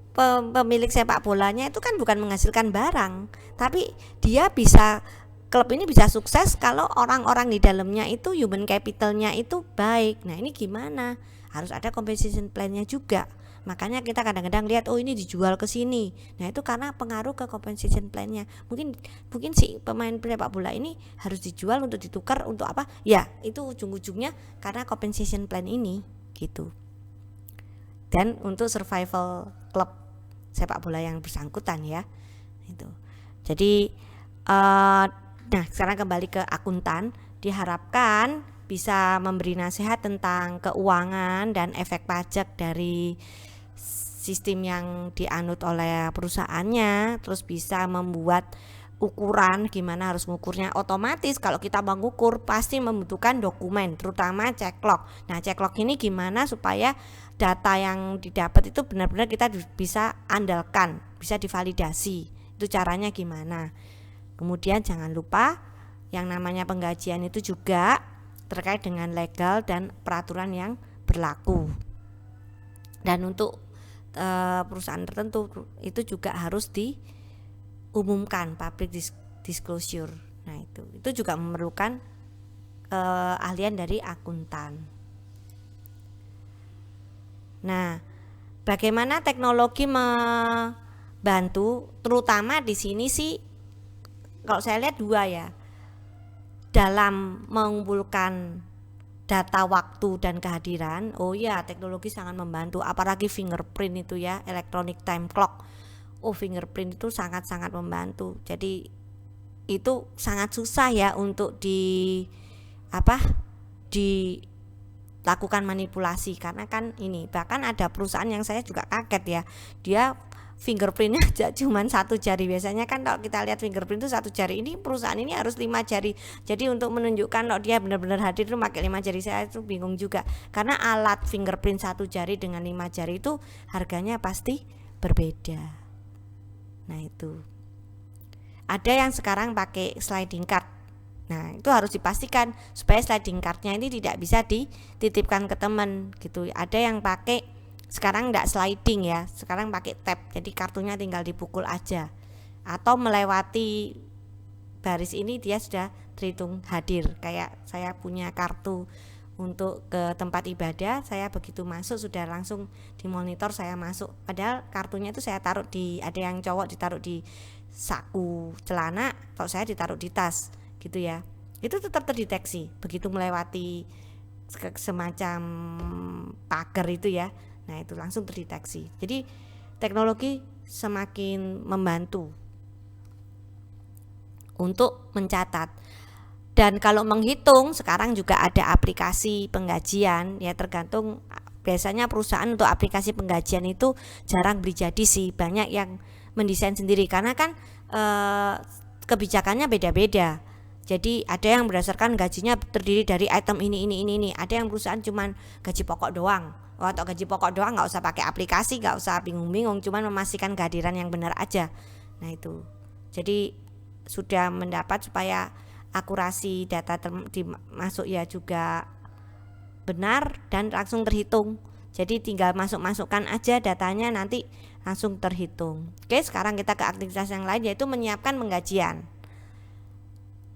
A: pemilik sepak bolanya itu kan bukan menghasilkan barang, tapi dia bisa, klub ini bisa sukses kalau orang-orang di dalamnya itu human capitalnya itu baik. Nah, ini gimana? Harus ada compensation plan-nya juga. Makanya kita kadang-kadang lihat oh ini dijual ke sini. Nah, itu karena pengaruh ke compensation plan-nya. Mungkin si pemain sepak bola ini harus dijual untuk ditukar untuk apa? Ya, itu ujung-ujungnya karena compensation plan ini gitu. Dan untuk survival klub sepak bola yang bersangkutan ya. Itu. Jadi nah, sekarang kembali ke akuntan, diharapkan bisa memberi nasihat tentang keuangan dan efek pajak dari sistem yang dianut oleh perusahaannya, terus bisa membuat ukuran gimana harus mengukurnya. Otomatis kalau kita mengukur pasti membutuhkan dokumen, terutama cekklog. Nah, cekklog ini gimana supaya data yang didapat itu benar-benar kita bisa andalkan, bisa divalidasi. Itu caranya gimana. Kemudian jangan lupa yang namanya penggajian itu juga terkait dengan legal dan peraturan yang berlaku. Dan untuk perusahaan tertentu itu juga harus diumumkan, public disclosure. Nah, itu juga memerlukan ahlian dari akuntan. Nah, bagaimana teknologi membantu, terutama di sini sih kalau saya lihat dua ya, dalam mengumpulkan data waktu dan kehadiran. Oh ya, teknologi sangat membantu, apalagi fingerprint itu ya, electronic time clock. Oh, fingerprint itu sangat-sangat membantu. Jadi itu sangat susah ya untuk dilakukan manipulasi, karena kan ini bahkan ada perusahaan yang saya juga kaget ya, dia fingerprintnya aja cuma 1 jari. Biasanya kan kalau kita lihat fingerprint itu 1 jari, ini perusahaan ini harus 5 jari. Jadi untuk menunjukkan kalau dia benar-benar hadir itu pakai 5 jari. Saya itu bingung juga, karena alat fingerprint 1 jari dengan 5 jari itu harganya pasti berbeda. Nah, itu ada yang sekarang pakai sliding card. Nah, itu harus dipastikan supaya sliding cardnya ini tidak bisa dititipkan ke teman gitu. Ada yang pakai sekarang enggak sliding ya, sekarang pakai tab, jadi kartunya tinggal dipukul aja, atau melewati baris ini dia sudah terhitung hadir. Kayak saya punya kartu untuk ke tempat ibadah, saya begitu masuk sudah langsung dimonitor saya masuk, padahal kartunya itu saya taruh ada yang cowok ditaruh di saku celana, kalau saya ditaruh di tas gitu ya. Itu tetap terdeteksi begitu melewati semacam pagar itu ya. Nah, itu langsung terdeteksi. Jadi teknologi semakin membantu untuk mencatat. Dan kalau menghitung, sekarang juga ada aplikasi penggajian ya, tergantung. Biasanya perusahaan untuk aplikasi penggajian itu jarang beli jadi sih, banyak yang mendesain sendiri karena kan kebijakannya beda-beda. Jadi ada yang berdasarkan gajinya terdiri dari item ini. Ada yang perusahaan cuman gaji pokok doang. Atau gaji pokok doang nggak usah pakai aplikasi, nggak usah bingung-bingung, cuman memastikan kehadiran yang benar aja. Nah itu. Jadi sudah mendapat supaya akurasi data masuk ya juga benar dan langsung terhitung. Jadi tinggal masukkan aja datanya, nanti langsung terhitung. Oke, sekarang kita ke aktivitas yang lain, yaitu menyiapkan penggajian.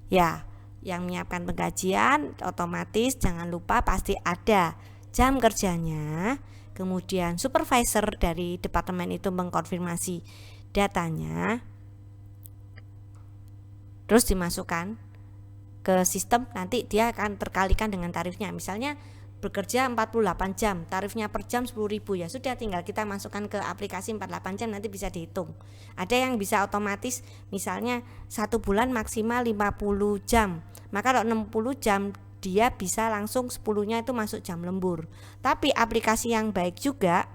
A: Ya, yang menyiapkan penggajian otomatis jangan lupa pasti ada jam kerjanya, kemudian supervisor dari departemen itu mengkonfirmasi datanya, terus dimasukkan ke sistem, nanti dia akan terkalikan dengan tarifnya. Misalnya bekerja 48 jam, tarifnya per jam 10.000, ya sudah tinggal kita masukkan ke aplikasi 48 jam, nanti bisa dihitung. Ada yang bisa otomatis, misalnya 1 bulan maksimal 50 jam, maka kalau 60 jam dia bisa langsung 10-nya itu masuk jam lembur. Tapi aplikasi yang baik juga,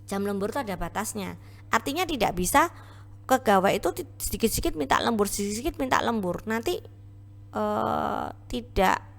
A: jam lembur itu ada batasnya. Artinya tidak bisa pegawai itu sedikit-sedikit minta lembur, nanti tidak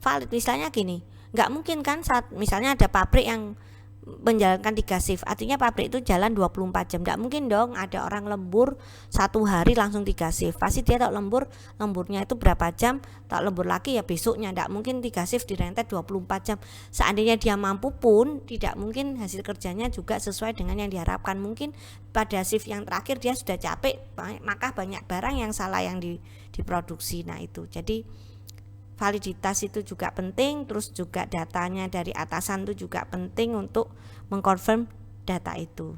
A: valid. Misalnya gini, nggak mungkin kan saat misalnya ada pabrik yang menjalankan 3 shift, artinya pabrik itu jalan 24 jam, nggak mungkin dong ada orang lembur 1 hari langsung 3 shift. Pasti dia tak lemburnya itu berapa jam, tak lembur lagi ya besoknya. Nggak mungkin 3 shift direntet 24 jam. Seandainya dia mampu pun tidak mungkin hasil kerjanya juga sesuai dengan yang diharapkan. Mungkin pada shift yang terakhir dia sudah capek, maka banyak barang yang salah yang diproduksi. Nah itu, jadi validitas itu juga penting, terus juga datanya dari atasan itu juga penting untuk mengkonfirm data itu.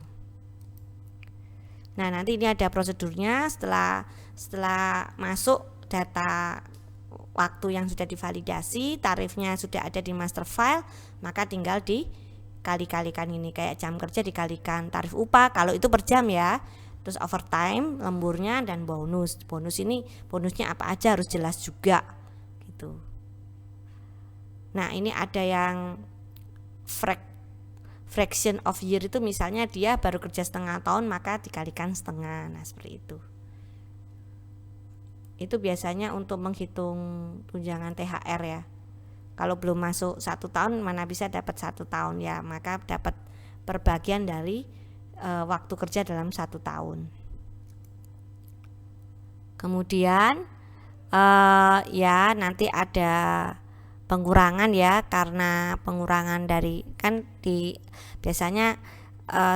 A: Nah nanti ini ada prosedurnya, setelah masuk data waktu yang sudah divalidasi, tarifnya sudah ada di master file, maka tinggal dikali-kalikan ini, kayak jam kerja dikalikan tarif upah kalau itu per jam ya, terus overtime, lemburnya, dan bonus. Bonusnya apa aja harus jelas juga. Nah ini ada yang fraction of year, itu misalnya dia baru kerja setengah tahun maka dikalikan setengah. Nah seperti itu biasanya untuk menghitung tunjangan THR ya. Kalau belum masuk 1 tahun mana bisa dapat 1 tahun ya, maka dapat perbagian dari waktu kerja dalam 1 tahun. Kemudian ya nanti ada pengurangan ya, karena pengurangan dari kan biasanya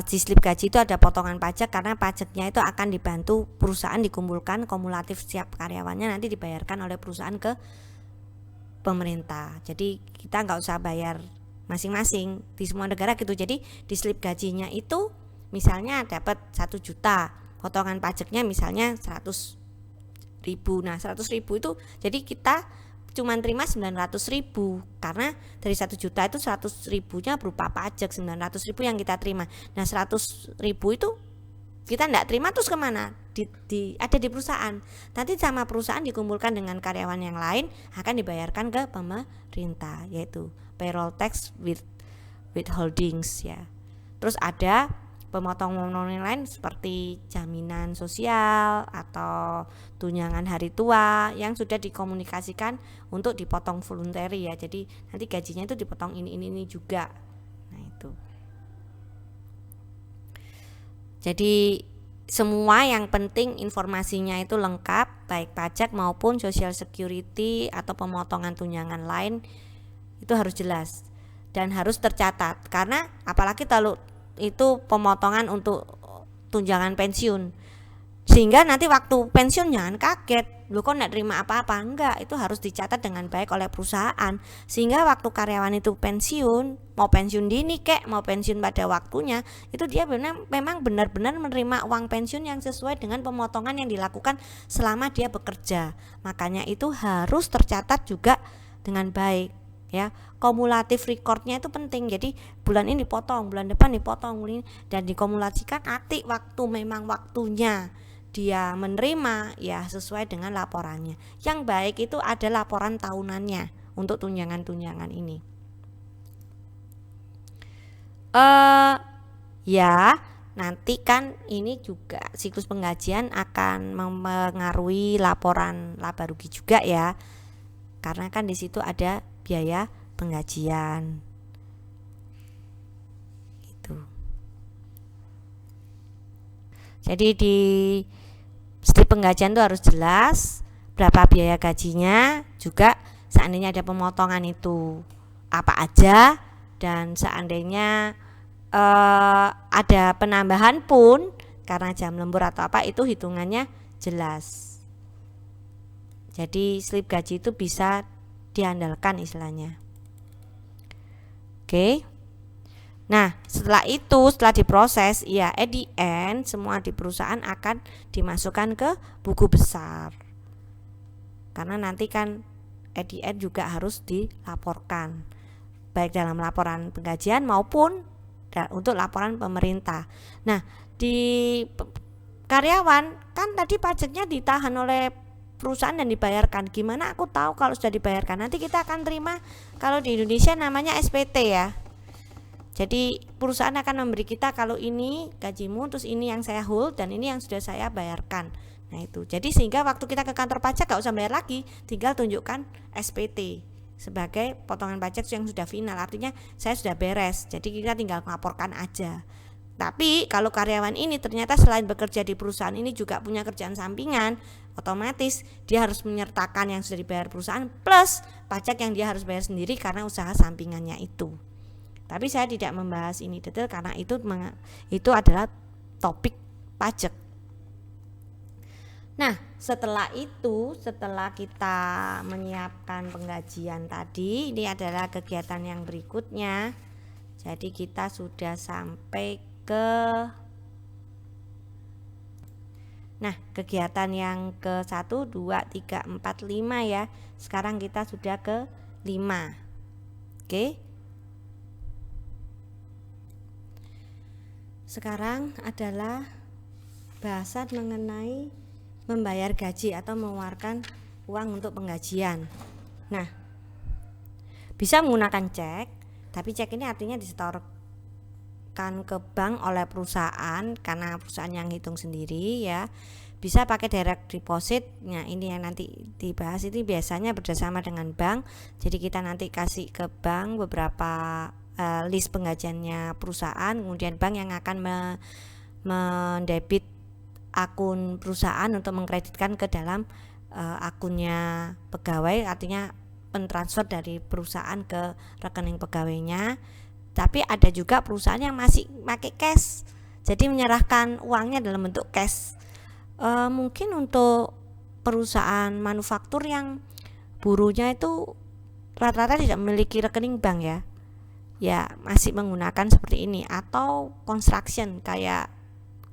A: di slip gaji itu ada potongan pajak, karena pajaknya itu akan dibantu perusahaan dikumpulkan kumulatif setiap karyawannya nanti dibayarkan oleh perusahaan ke pemerintah. Jadi kita nggak usah bayar masing-masing di semua negara gitu. Jadi di slip gajinya itu misalnya dapat 1 juta, potongan pajaknya misalnya 100.000. Nah 100.000 itu jadi kita cuma terima 900.000, karena dari 1 juta itu 100.000-nya berupa pajak, 900.000 yang kita terima. Nah 100.000 itu kita tidak terima, terus kemana? Ada di perusahaan. Nanti sama perusahaan dikumpulkan dengan karyawan yang lain, akan dibayarkan ke pemerintah, yaitu payroll tax withholdings ya. Terus ada pemotongan yang lain seperti jaminan sosial atau tunjangan hari tua yang sudah dikomunikasikan untuk dipotong voluntary ya. Jadi nanti gajinya itu dipotong ini juga. Nah itu. Jadi semua yang penting informasinya itu lengkap, baik pajak maupun social security atau pemotongan tunjangan lain itu harus jelas dan harus tercatat, karena apalagi kalau itu pemotongan untuk tunjangan pensiun, sehingga nanti waktu pensiun jangan kaget, lu kok enggak terima apa-apa. Enggak, itu harus dicatat dengan baik oleh perusahaan, sehingga waktu karyawan itu pensiun, mau pensiun dini kek, mau pensiun pada waktunya, itu dia memang benar-benar menerima uang pensiun yang sesuai dengan pemotongan yang dilakukan selama dia bekerja. Makanya itu harus tercatat juga dengan baik ya. Kumulatif recordnya itu penting, jadi bulan ini dipotong, bulan depan dipotong ini, dan dikumulasikan nanti waktu memang waktunya dia menerima ya sesuai dengan laporannya. Yang baik itu ada laporan tahunannya untuk tunjangan-tunjangan ini. Ya nanti kan ini juga siklus penggajian akan mempengaruhi laporan laba rugi juga ya, karena kan di situ ada biaya penggajian gitu. Jadi di slip penggajian itu harus jelas berapa biaya gajinya, juga seandainya ada pemotongan itu apa aja, dan seandainya ada penambahan pun karena jam lembur atau apa, itu hitungannya jelas. Jadi slip gaji itu bisa diandalkan istilahnya. Oke. Nah, setelah itu, setelah diproses, ya at the end semua di perusahaan akan dimasukkan ke buku besar. Karena nanti kan at the end juga harus dilaporkan, baik dalam laporan penggajian maupun untuk laporan pemerintah. Nah, di karyawan kan tadi pajaknya ditahan oleh perusahaan dan dibayarkan. Gimana aku tahu kalau sudah dibayarkan? Nanti kita akan terima, kalau di Indonesia namanya SPT ya. Jadi perusahaan akan memberi kita kalau ini gajimu, terus ini yang saya hold, dan ini yang sudah saya bayarkan. Nah itu. Jadi sehingga waktu kita ke kantor pajak gak usah bayar lagi, tinggal tunjukkan SPT sebagai potongan pajak yang sudah final. Artinya saya sudah beres. Jadi kita tinggal melaporkan aja. Tapi kalau karyawan ini ternyata selain bekerja di perusahaan ini juga punya kerjaan sampingan, otomatis dia harus menyertakan yang sudah dibayar perusahaan plus pajak yang dia harus bayar sendiri karena usaha sampingannya itu. Tapi saya tidak membahas ini detail karena itu adalah topik pajak. Nah, setelah itu, setelah kita menyiapkan penggajian tadi, ini adalah kegiatan yang berikutnya. Jadi kita sudah sampai kegiatan yang ke 1, 2, 3, 4, 5 ya. Sekarang kita sudah ke 5. Oke. Sekarang adalah bahasan mengenai membayar gaji atau mengeluarkan uang untuk penggajian. Nah, bisa menggunakan cek, tapi cek ini artinya disetorkan ke bank oleh perusahaan karena perusahaan yang hitung sendiri ya. Bisa pakai direct deposit. Nah, ini yang nanti dibahas, ini biasanya bersama dengan bank. Jadi kita nanti kasih ke bank beberapa list penggajiannya perusahaan, kemudian bank yang akan mendebit akun perusahaan untuk mengkreditkan ke dalam akunnya pegawai, artinya pentransfer dari perusahaan ke rekening pegawainya. Tapi ada juga perusahaan yang masih pakai cash, jadi menyerahkan uangnya dalam bentuk cash. Mungkin untuk perusahaan manufaktur yang buruhnya itu rata-rata tidak memiliki rekening bank ya masih menggunakan seperti ini, atau construction kayak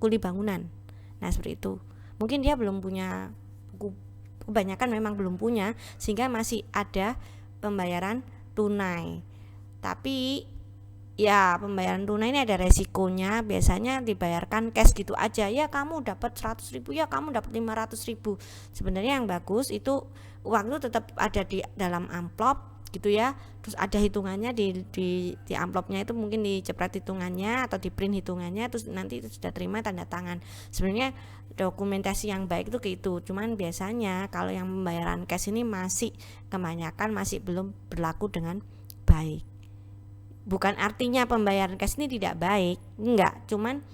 A: kuli bangunan. Nah seperti itu, mungkin dia belum punya, kebanyakan memang belum punya, sehingga masih ada pembayaran tunai. Tapi ya pembayaran tunai ini ada resikonya, biasanya dibayarkan cash gitu aja, ya kamu dapat 100.000, ya kamu dapat 500.000. Sebenarnya yang bagus itu uang itu tetap ada di dalam amplop gitu ya, terus ada hitungannya di amplopnya itu, mungkin dicepret hitungannya atau di print hitungannya, terus nanti itu sudah terima tanda tangan. Sebenarnya dokumentasi yang baik itu kayak itu. Cuman biasanya kalau yang pembayaran cash ini masih kebanyakan masih belum berlaku dengan baik. Bukan artinya pembayaran cash ini tidak baik, enggak, cuman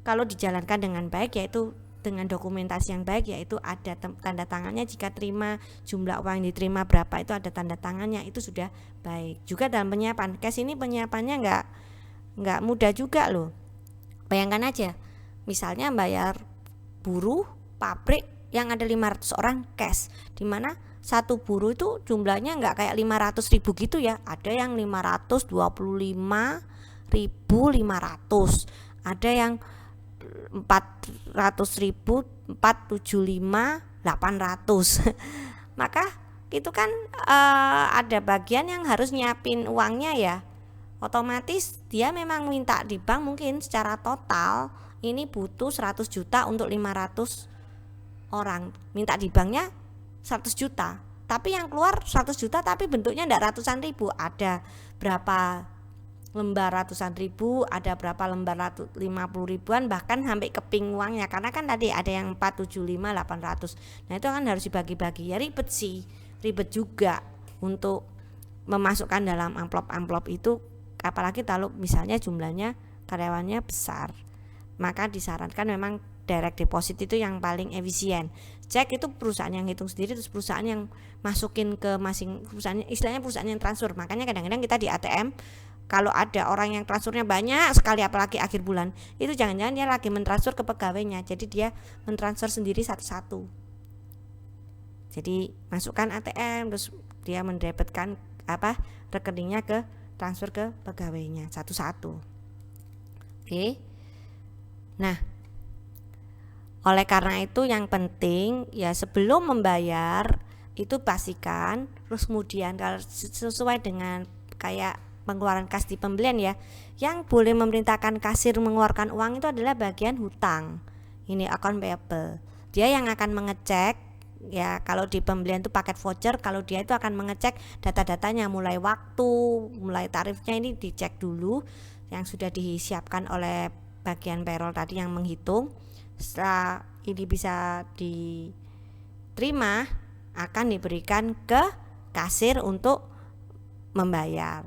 A: kalau dijalankan dengan baik, yaitu dengan dokumentasi yang baik, yaitu ada tanda tangannya, jika terima jumlah uang yang diterima berapa itu ada tanda tangannya, itu sudah baik. Juga dalam penyiapan cash ini, penyiapannya enggak mudah juga loh. Bayangkan aja, misalnya bayar buruh pabrik yang ada 500 orang cash, dimana satu buruh itu jumlahnya enggak kayak 500.000 gitu ya, ada yang 525.500, ada yang 400.000, 475.800. Maka itu kan ada bagian yang harus nyiapin uangnya ya. Otomatis dia memang minta di bank mungkin secara total ini butuh 100 juta untuk 500 orang. Minta di banknya 100 juta. Tapi yang keluar 100 juta tapi bentuknya enggak ratusan ribu. Ada berapa lembar ratusan ribu, ada berapa lembar 50 ribuan, bahkan sampai keping uangnya, karena kan tadi ada yang 475 800. Nah itu kan harus dibagi-bagi, ya ribet sih, ribet juga untuk memasukkan dalam amplop-amplop itu, apalagi kalau misalnya jumlahnya karyawannya besar. Maka disarankan memang direct deposit itu yang paling efisien. Cek itu perusahaan yang hitung sendiri, terus perusahaan yang masukin ke masing perusahaan, istilahnya perusahaan yang transfer. Makanya kadang-kadang kita di ATM kalau ada orang yang transfernya banyak sekali, apalagi akhir bulan, itu jangan-jangan dia lagi mentransfer ke pegawainya, jadi dia mentransfer sendiri satu-satu. Jadi masukkan ATM, terus dia mendebitkan rekeningnya ke transfer ke pegawainya satu-satu. Oke. Nah, oleh karena itu yang penting ya sebelum membayar itu pastikan, terus kemudian kalau sesuai dengan kayak pengeluaran kas di pembelian ya, yang boleh memerintahkan kasir mengeluarkan uang itu adalah bagian hutang. Ini account payable. Dia yang akan mengecek ya, kalau di pembelian itu paket voucher, kalau dia itu akan mengecek data-datanya, mulai waktu, mulai tarifnya ini dicek dulu yang sudah disiapkan oleh bagian payroll tadi yang menghitung. Setelah ini bisa diterima, akan diberikan ke kasir untuk membayar.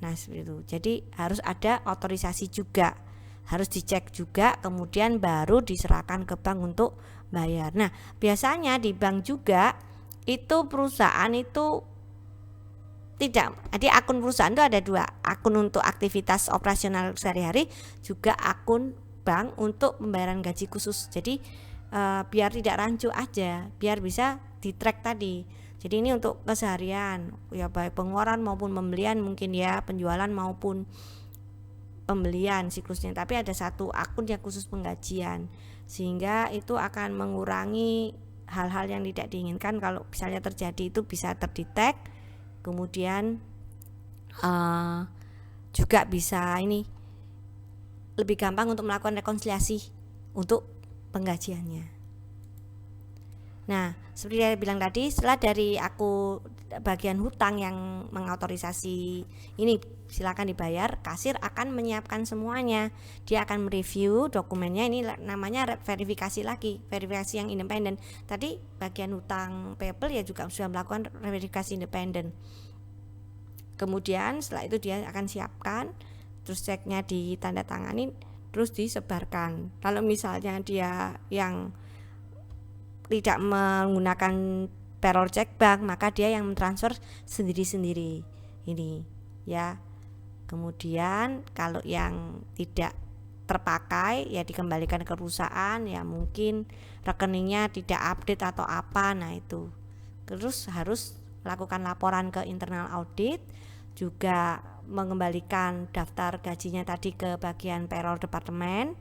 A: Nah seperti itu. Jadi harus ada otorisasi juga, harus dicek juga, kemudian baru diserahkan ke bank untuk bayar. Nah biasanya di bank juga itu perusahaan itu tidak, jadi akun perusahaan itu ada dua, akun untuk aktivitas operasional sehari-hari, juga akun bank untuk pembayaran gaji khusus. Jadi biar tidak rancu aja, biar bisa di-track tadi. Jadi ini untuk keseharian ya, baik pengeluaran maupun pembelian, mungkin ya penjualan maupun pembelian siklusnya, tapi ada satu akun yang khusus penggajian, sehingga itu akan mengurangi hal-hal yang tidak diinginkan. Kalau misalnya terjadi itu bisa terdetek, kemudian juga bisa ini lebih gampang untuk melakukan rekonsiliasi untuk penggajiannya. Nah, seperti saya bilang tadi, setelah dari aku bagian hutang yang mengotorisasi ini silakan dibayar, kasir akan menyiapkan semuanya. Dia akan mereview dokumennya, ini namanya verifikasi lagi, verifikasi yang independen. Tadi bagian hutang payable ya juga sudah melakukan verifikasi independen. Kemudian setelah itu dia akan siapkan, terus ceknya ditandatangani, terus disebarkan. Kalau misalnya dia yang tidak menggunakan payroll check bank, maka dia yang mentransfer sendiri-sendiri ini ya. Kemudian kalau yang tidak terpakai ya dikembalikan ke perusahaan, ya mungkin rekeningnya tidak update atau apa. Nah itu terus harus lakukan laporan ke internal audit, juga mengembalikan daftar gajinya tadi ke bagian payroll departemen,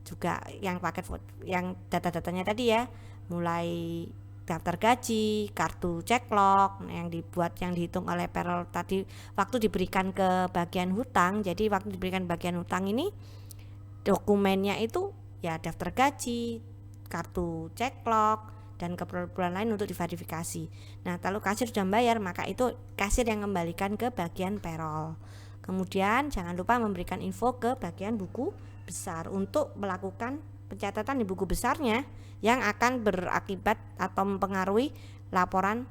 A: juga yang paket yang data-datanya tadi ya, mulai daftar gaji, kartu ceklok yang dibuat, yang dihitung oleh payroll tadi waktu diberikan ke bagian hutang. Jadi waktu diberikan bagian hutang ini dokumennya itu ya daftar gaji, kartu ceklok, dan keperluan lain untuk diverifikasi. Nah kalau kasir sudah bayar, maka itu kasir yang kembalikan ke bagian payroll. Kemudian jangan lupa memberikan info ke bagian buku besar untuk melakukan pencatatan di buku besarnya yang akan berakibat atau mempengaruhi laporan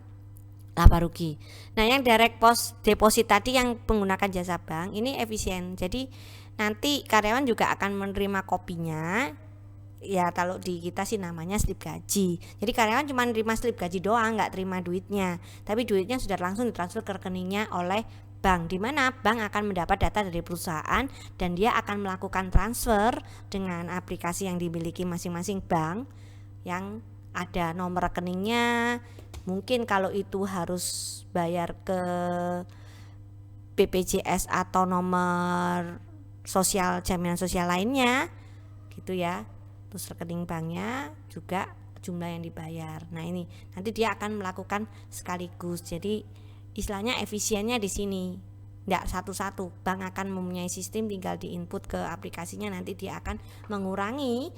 A: laba rugi. Nah yang direct deposit tadi yang menggunakan jasa bank ini efisien, jadi nanti karyawan juga akan menerima kopinya ya. Kalau di kita sih namanya slip gaji, jadi karyawan cuma menerima slip gaji doang, nggak terima duitnya, tapi duitnya sudah langsung ditransfer ke rekeningnya oleh bank, di mana bank akan mendapat data dari perusahaan dan dia akan melakukan transfer dengan aplikasi yang dimiliki masing-masing bank yang ada nomor rekeningnya. Mungkin kalau itu harus bayar ke BPJS atau nomor sosial, jaminan sosial lainnya gitu ya, terus rekening banknya juga jumlah yang dibayar. Nah ini nanti dia akan melakukan sekaligus. Jadi istilahnya efisiennya di sini. Tidak satu-satu, bank akan mempunyai sistem, tinggal diinput ke aplikasinya, nanti dia akan mengurangi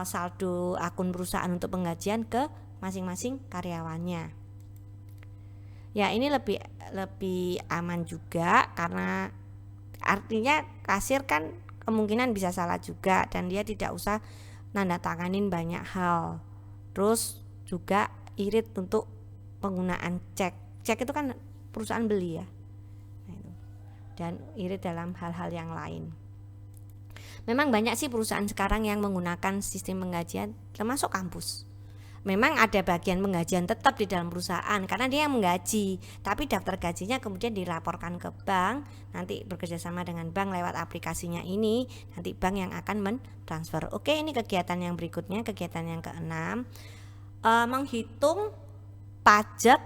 A: saldo akun perusahaan untuk penggajian ke masing-masing karyawannya. Ya ini lebih aman juga, karena artinya kasir kan kemungkinan bisa salah juga, dan dia tidak usah nanda tanganin banyak hal. Terus juga irit untuk penggunaan cek itu kan perusahaan beli ya, nah, itu. Dan irit dalam hal-hal yang lain. Memang banyak sih perusahaan sekarang yang menggunakan sistem penggajian, termasuk kampus. Memang ada bagian penggajian tetap di dalam perusahaan karena dia yang menggaji, tapi daftar gajinya kemudian dilaporkan ke bank, nanti bekerjasama dengan bank lewat aplikasinya ini, nanti bank yang akan mentransfer. Oke, ini kegiatan yang berikutnya, kegiatan yang keenam, menghitung pajak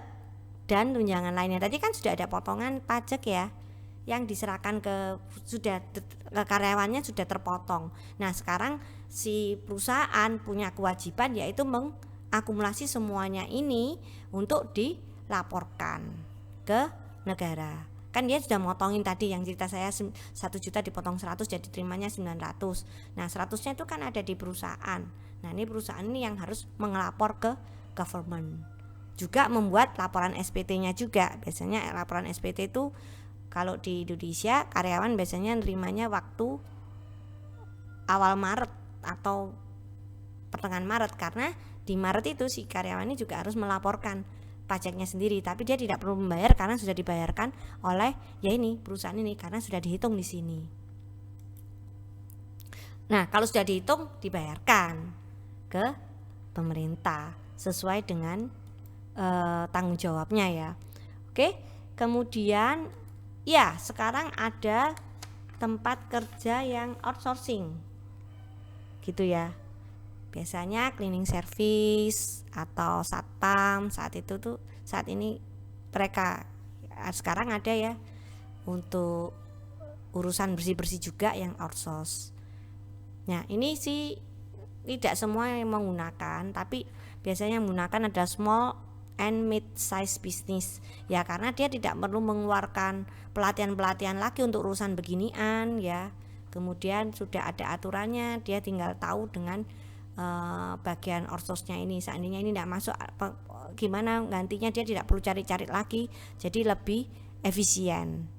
A: dan tunjangan lainnya. Tadi kan sudah ada potongan pajak ya, yang diserahkan ke karyawannya sudah terpotong. Nah sekarang si perusahaan punya kewajiban yaitu akumulasi semuanya ini untuk dilaporkan ke negara. Kan dia sudah motongin tadi yang cerita saya 1 juta dipotong 100 jadi terimanya 900. Nah 100-nya itu kan ada di perusahaan. Nah ini perusahaan ini yang harus mengelapor ke government. Juga membuat laporan SPT-nya juga. Biasanya laporan SPT itu kalau di Indonesia karyawan biasanya nerimanya waktu awal Maret atau pertengahan Maret, karena di Maret itu si karyawan ini juga harus melaporkan pajaknya sendiri, tapi dia tidak perlu membayar karena sudah dibayarkan oleh ya ini perusahaan ini karena sudah dihitung di sini. Nah, kalau sudah dihitung dibayarkan ke pemerintah sesuai dengan tanggung jawabnya ya. Oke, kemudian ya sekarang ada tempat kerja yang outsourcing gitu ya. Biasanya cleaning service atau satpam saat ini mereka sekarang ada ya untuk urusan bersih-bersih juga yang outsource. Nah ini sih tidak semua yang menggunakan, tapi biasanya yang menggunakan ada small and mid size business ya, karena dia tidak perlu mengeluarkan pelatihan lagi untuk urusan beginian ya. Kemudian sudah ada aturannya, dia tinggal tahu dengan bagian outsource-nya ini. Seandainya ini tidak masuk gimana gantinya, dia tidak perlu cari-cari lagi, jadi lebih efisien.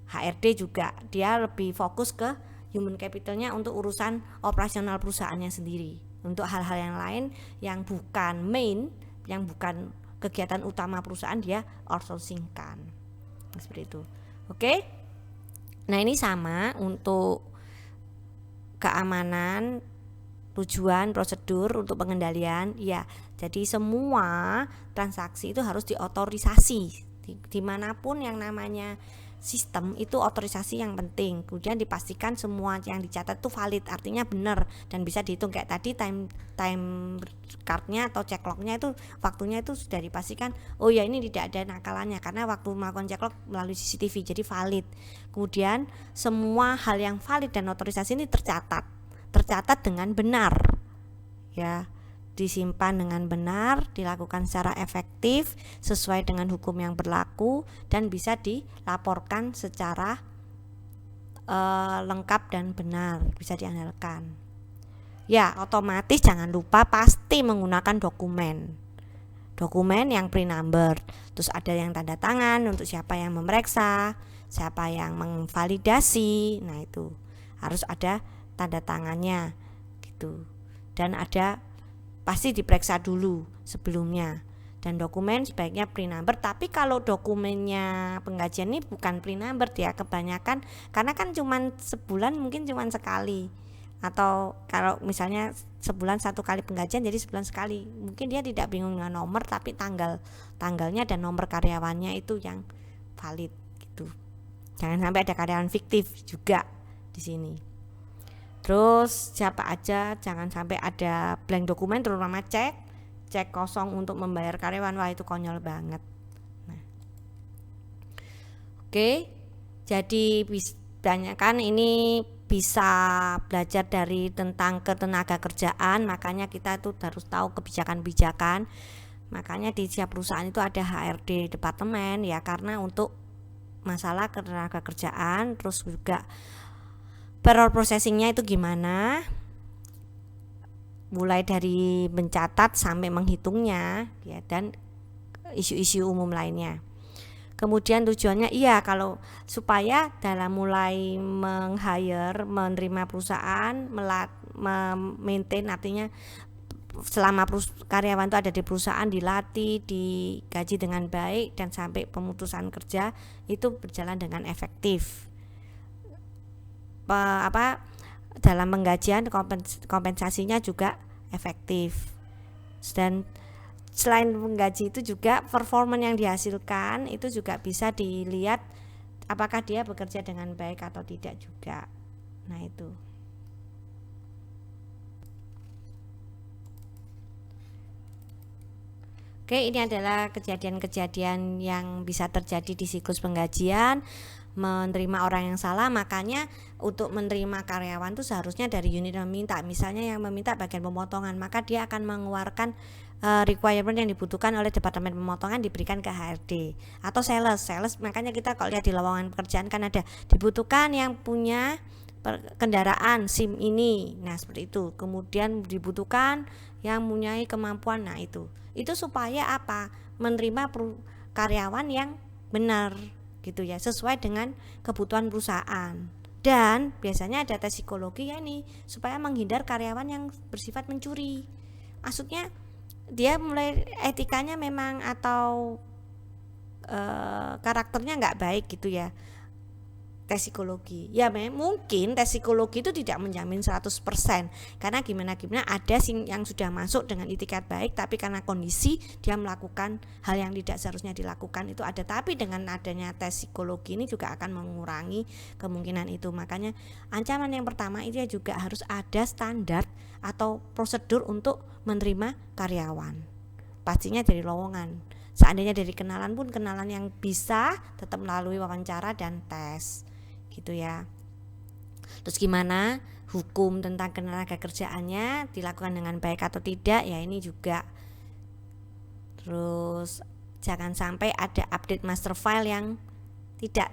A: HRD juga dia lebih fokus ke human capitalnya untuk urusan operasional perusahaannya sendiri. Untuk hal-hal yang lain yang bukan main, yang bukan kegiatan utama perusahaan, dia outsourcing-kan. Seperti itu. Oke. Nah, ini sama untuk keamanan, tujuan, prosedur untuk pengendalian ya. Jadi semua transaksi itu harus diotorisasi. Dimanapun yang namanya sistem itu otorisasi yang penting. Kemudian dipastikan semua yang dicatat itu valid, artinya benar dan bisa dihitung. Kayak tadi time cardnya atau check lognya itu waktunya itu sudah dipastikan, oh ya ini tidak ada nakalannya karena waktu melakukan check log melalui CCTV, jadi valid. Kemudian semua hal yang valid dan otorisasi ini tercatat dengan benar ya, disimpan dengan benar, dilakukan secara efektif sesuai dengan hukum yang berlaku, dan bisa dilaporkan secara lengkap dan benar, bisa diandalkan ya. Otomatis jangan lupa pasti menggunakan dokumen yang pre-number, terus ada yang tanda tangan untuk siapa yang memeriksa, siapa yang memvalidasi. Nah itu harus ada tanda tangannya gitu, dan ada pasti diperiksa dulu sebelumnya, dan dokumen sebaiknya pre-number. Tapi kalau dokumennya penggajian ini bukan pre-number ya kebanyakan, karena kan cuman sebulan mungkin cuman sekali, atau kalau misalnya sebulan 1 kali penggajian jadi sebulan sekali, mungkin dia tidak bingung dengan nomor, tapi tanggalnya dan nomor karyawannya itu yang valid gitu. Jangan sampai ada karyawan fiktif juga di sini. Terus siapa aja, jangan sampai ada blank dokumen, terutama cek kosong untuk membayar karyawan. Wah itu konyol banget. Nah, oke, jadi banyak kan ini bisa belajar dari tentang ketenaga kerjaan, makanya kita tuh harus tahu kebijakan-kebijakan. Makanya di setiap perusahaan itu ada HRD departemen ya, karena untuk masalah ketenaga kerjaan. Terus juga payroll processingnya itu gimana, mulai dari mencatat sampai menghitungnya ya, dan isu-isu umum lainnya. Kemudian tujuannya kalau supaya dalam mulai meng-hire, menerima perusahaan, maintain, artinya selama karyawan itu ada di perusahaan, dilatih, digaji dengan baik, dan sampai pemutusan kerja itu berjalan dengan efektif. Dalam penggajian kompensasinya juga efektif. Dan selain menggaji itu juga performa yang dihasilkan itu juga bisa dilihat apakah dia bekerja dengan baik atau tidak juga. Nah itu. Oke, ini adalah kejadian-kejadian yang bisa terjadi di siklus penggajian. Menerima orang yang salah, makanya untuk menerima karyawan itu seharusnya dari unit yang meminta. Misalnya yang meminta bagian pemotongan, maka dia akan mengeluarkan requirement yang dibutuhkan oleh departemen pemotongan, diberikan ke HRD atau sales. Makanya kita kalau lihat di lowongan pekerjaan kan ada dibutuhkan yang punya kendaraan SIM ini, nah seperti itu. Kemudian dibutuhkan yang mempunyai kemampuan, nah itu supaya apa, menerima karyawan yang benar gitu ya, sesuai dengan kebutuhan perusahaan. Dan biasanya ada tes psikologi ya nih, supaya menghindar karyawan yang bersifat mencuri. Maksudnya dia mulai etikanya memang atau karakternya nggak baik gitu ya. Tes psikologi ya, mungkin tes psikologi itu tidak menjamin 100%, karena gimana ada yang sudah masuk dengan itikat baik, tapi karena kondisi dia melakukan hal yang tidak seharusnya dilakukan itu ada. Tapi dengan adanya tes psikologi ini juga akan mengurangi kemungkinan itu. Makanya ancaman yang pertama itu juga harus ada standar atau prosedur untuk menerima karyawan, pastinya dari lowongan. Seandainya dari kenalan pun, kenalan yang bisa tetap melalui wawancara dan tes gitu ya. Terus gimana hukum tentang ketenaga kerjaannya dilakukan dengan baik atau tidak ya, ini juga. Terus jangan sampai ada update master file yang tidak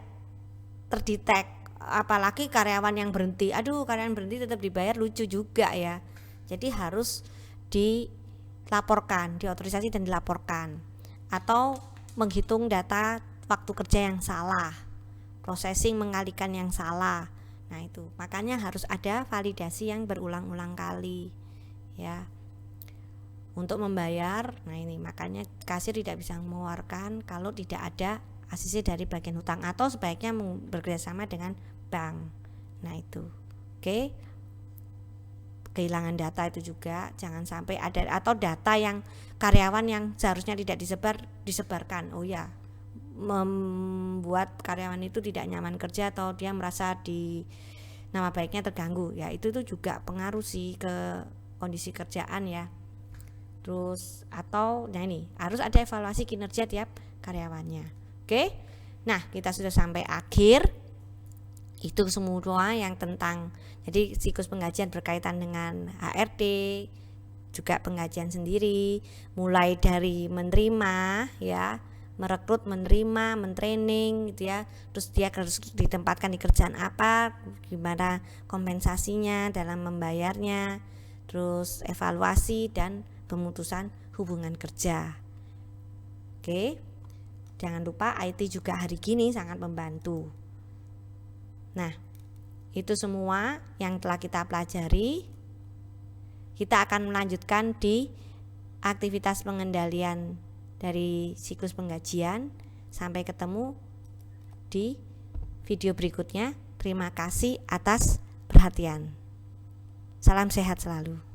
A: terdetek, apalagi karyawan yang berhenti. Karyawan berhenti tetap dibayar, lucu juga ya. Jadi harus dilaporkan, diotorisasi dan dilaporkan. Atau menghitung data waktu kerja yang salah, processing mengalihkan yang salah. Nah itu makanya harus ada validasi yang berulang-ulang kali ya untuk membayar. Nah ini makanya kasir tidak bisa mengeluarkan kalau tidak ada ACC dari bagian hutang, atau sebaiknya bekerjasama dengan bank. Nah itu oke. Kehilangan data itu juga jangan sampai ada, atau data yang karyawan yang seharusnya tidak disebarkan. Membuat karyawan itu tidak nyaman kerja atau dia merasa di nama baiknya terganggu ya, itu juga pengaruh sih ke kondisi kerjaan ya. Terus atau ini harus ada evaluasi kinerja tiap karyawannya. Oke. Nah, kita sudah sampai akhir. Itu semua yang tentang, jadi siklus penggajian berkaitan dengan HRD, juga penggajian sendiri, mulai dari menerima ya, merekrut, menerima, mentraining gitu ya. Terus dia harus ditempatkan di kerjaan apa, gimana kompensasinya dalam membayarnya, terus evaluasi dan pemutusan hubungan kerja. Oke. Jangan lupa IT juga hari gini sangat membantu. Nah, itu semua yang telah kita pelajari. Kita akan melanjutkan di aktivitas pengendalian dari siklus penggajian. Sampai ketemu di video berikutnya. Terima kasih atas perhatian. Salam sehat selalu.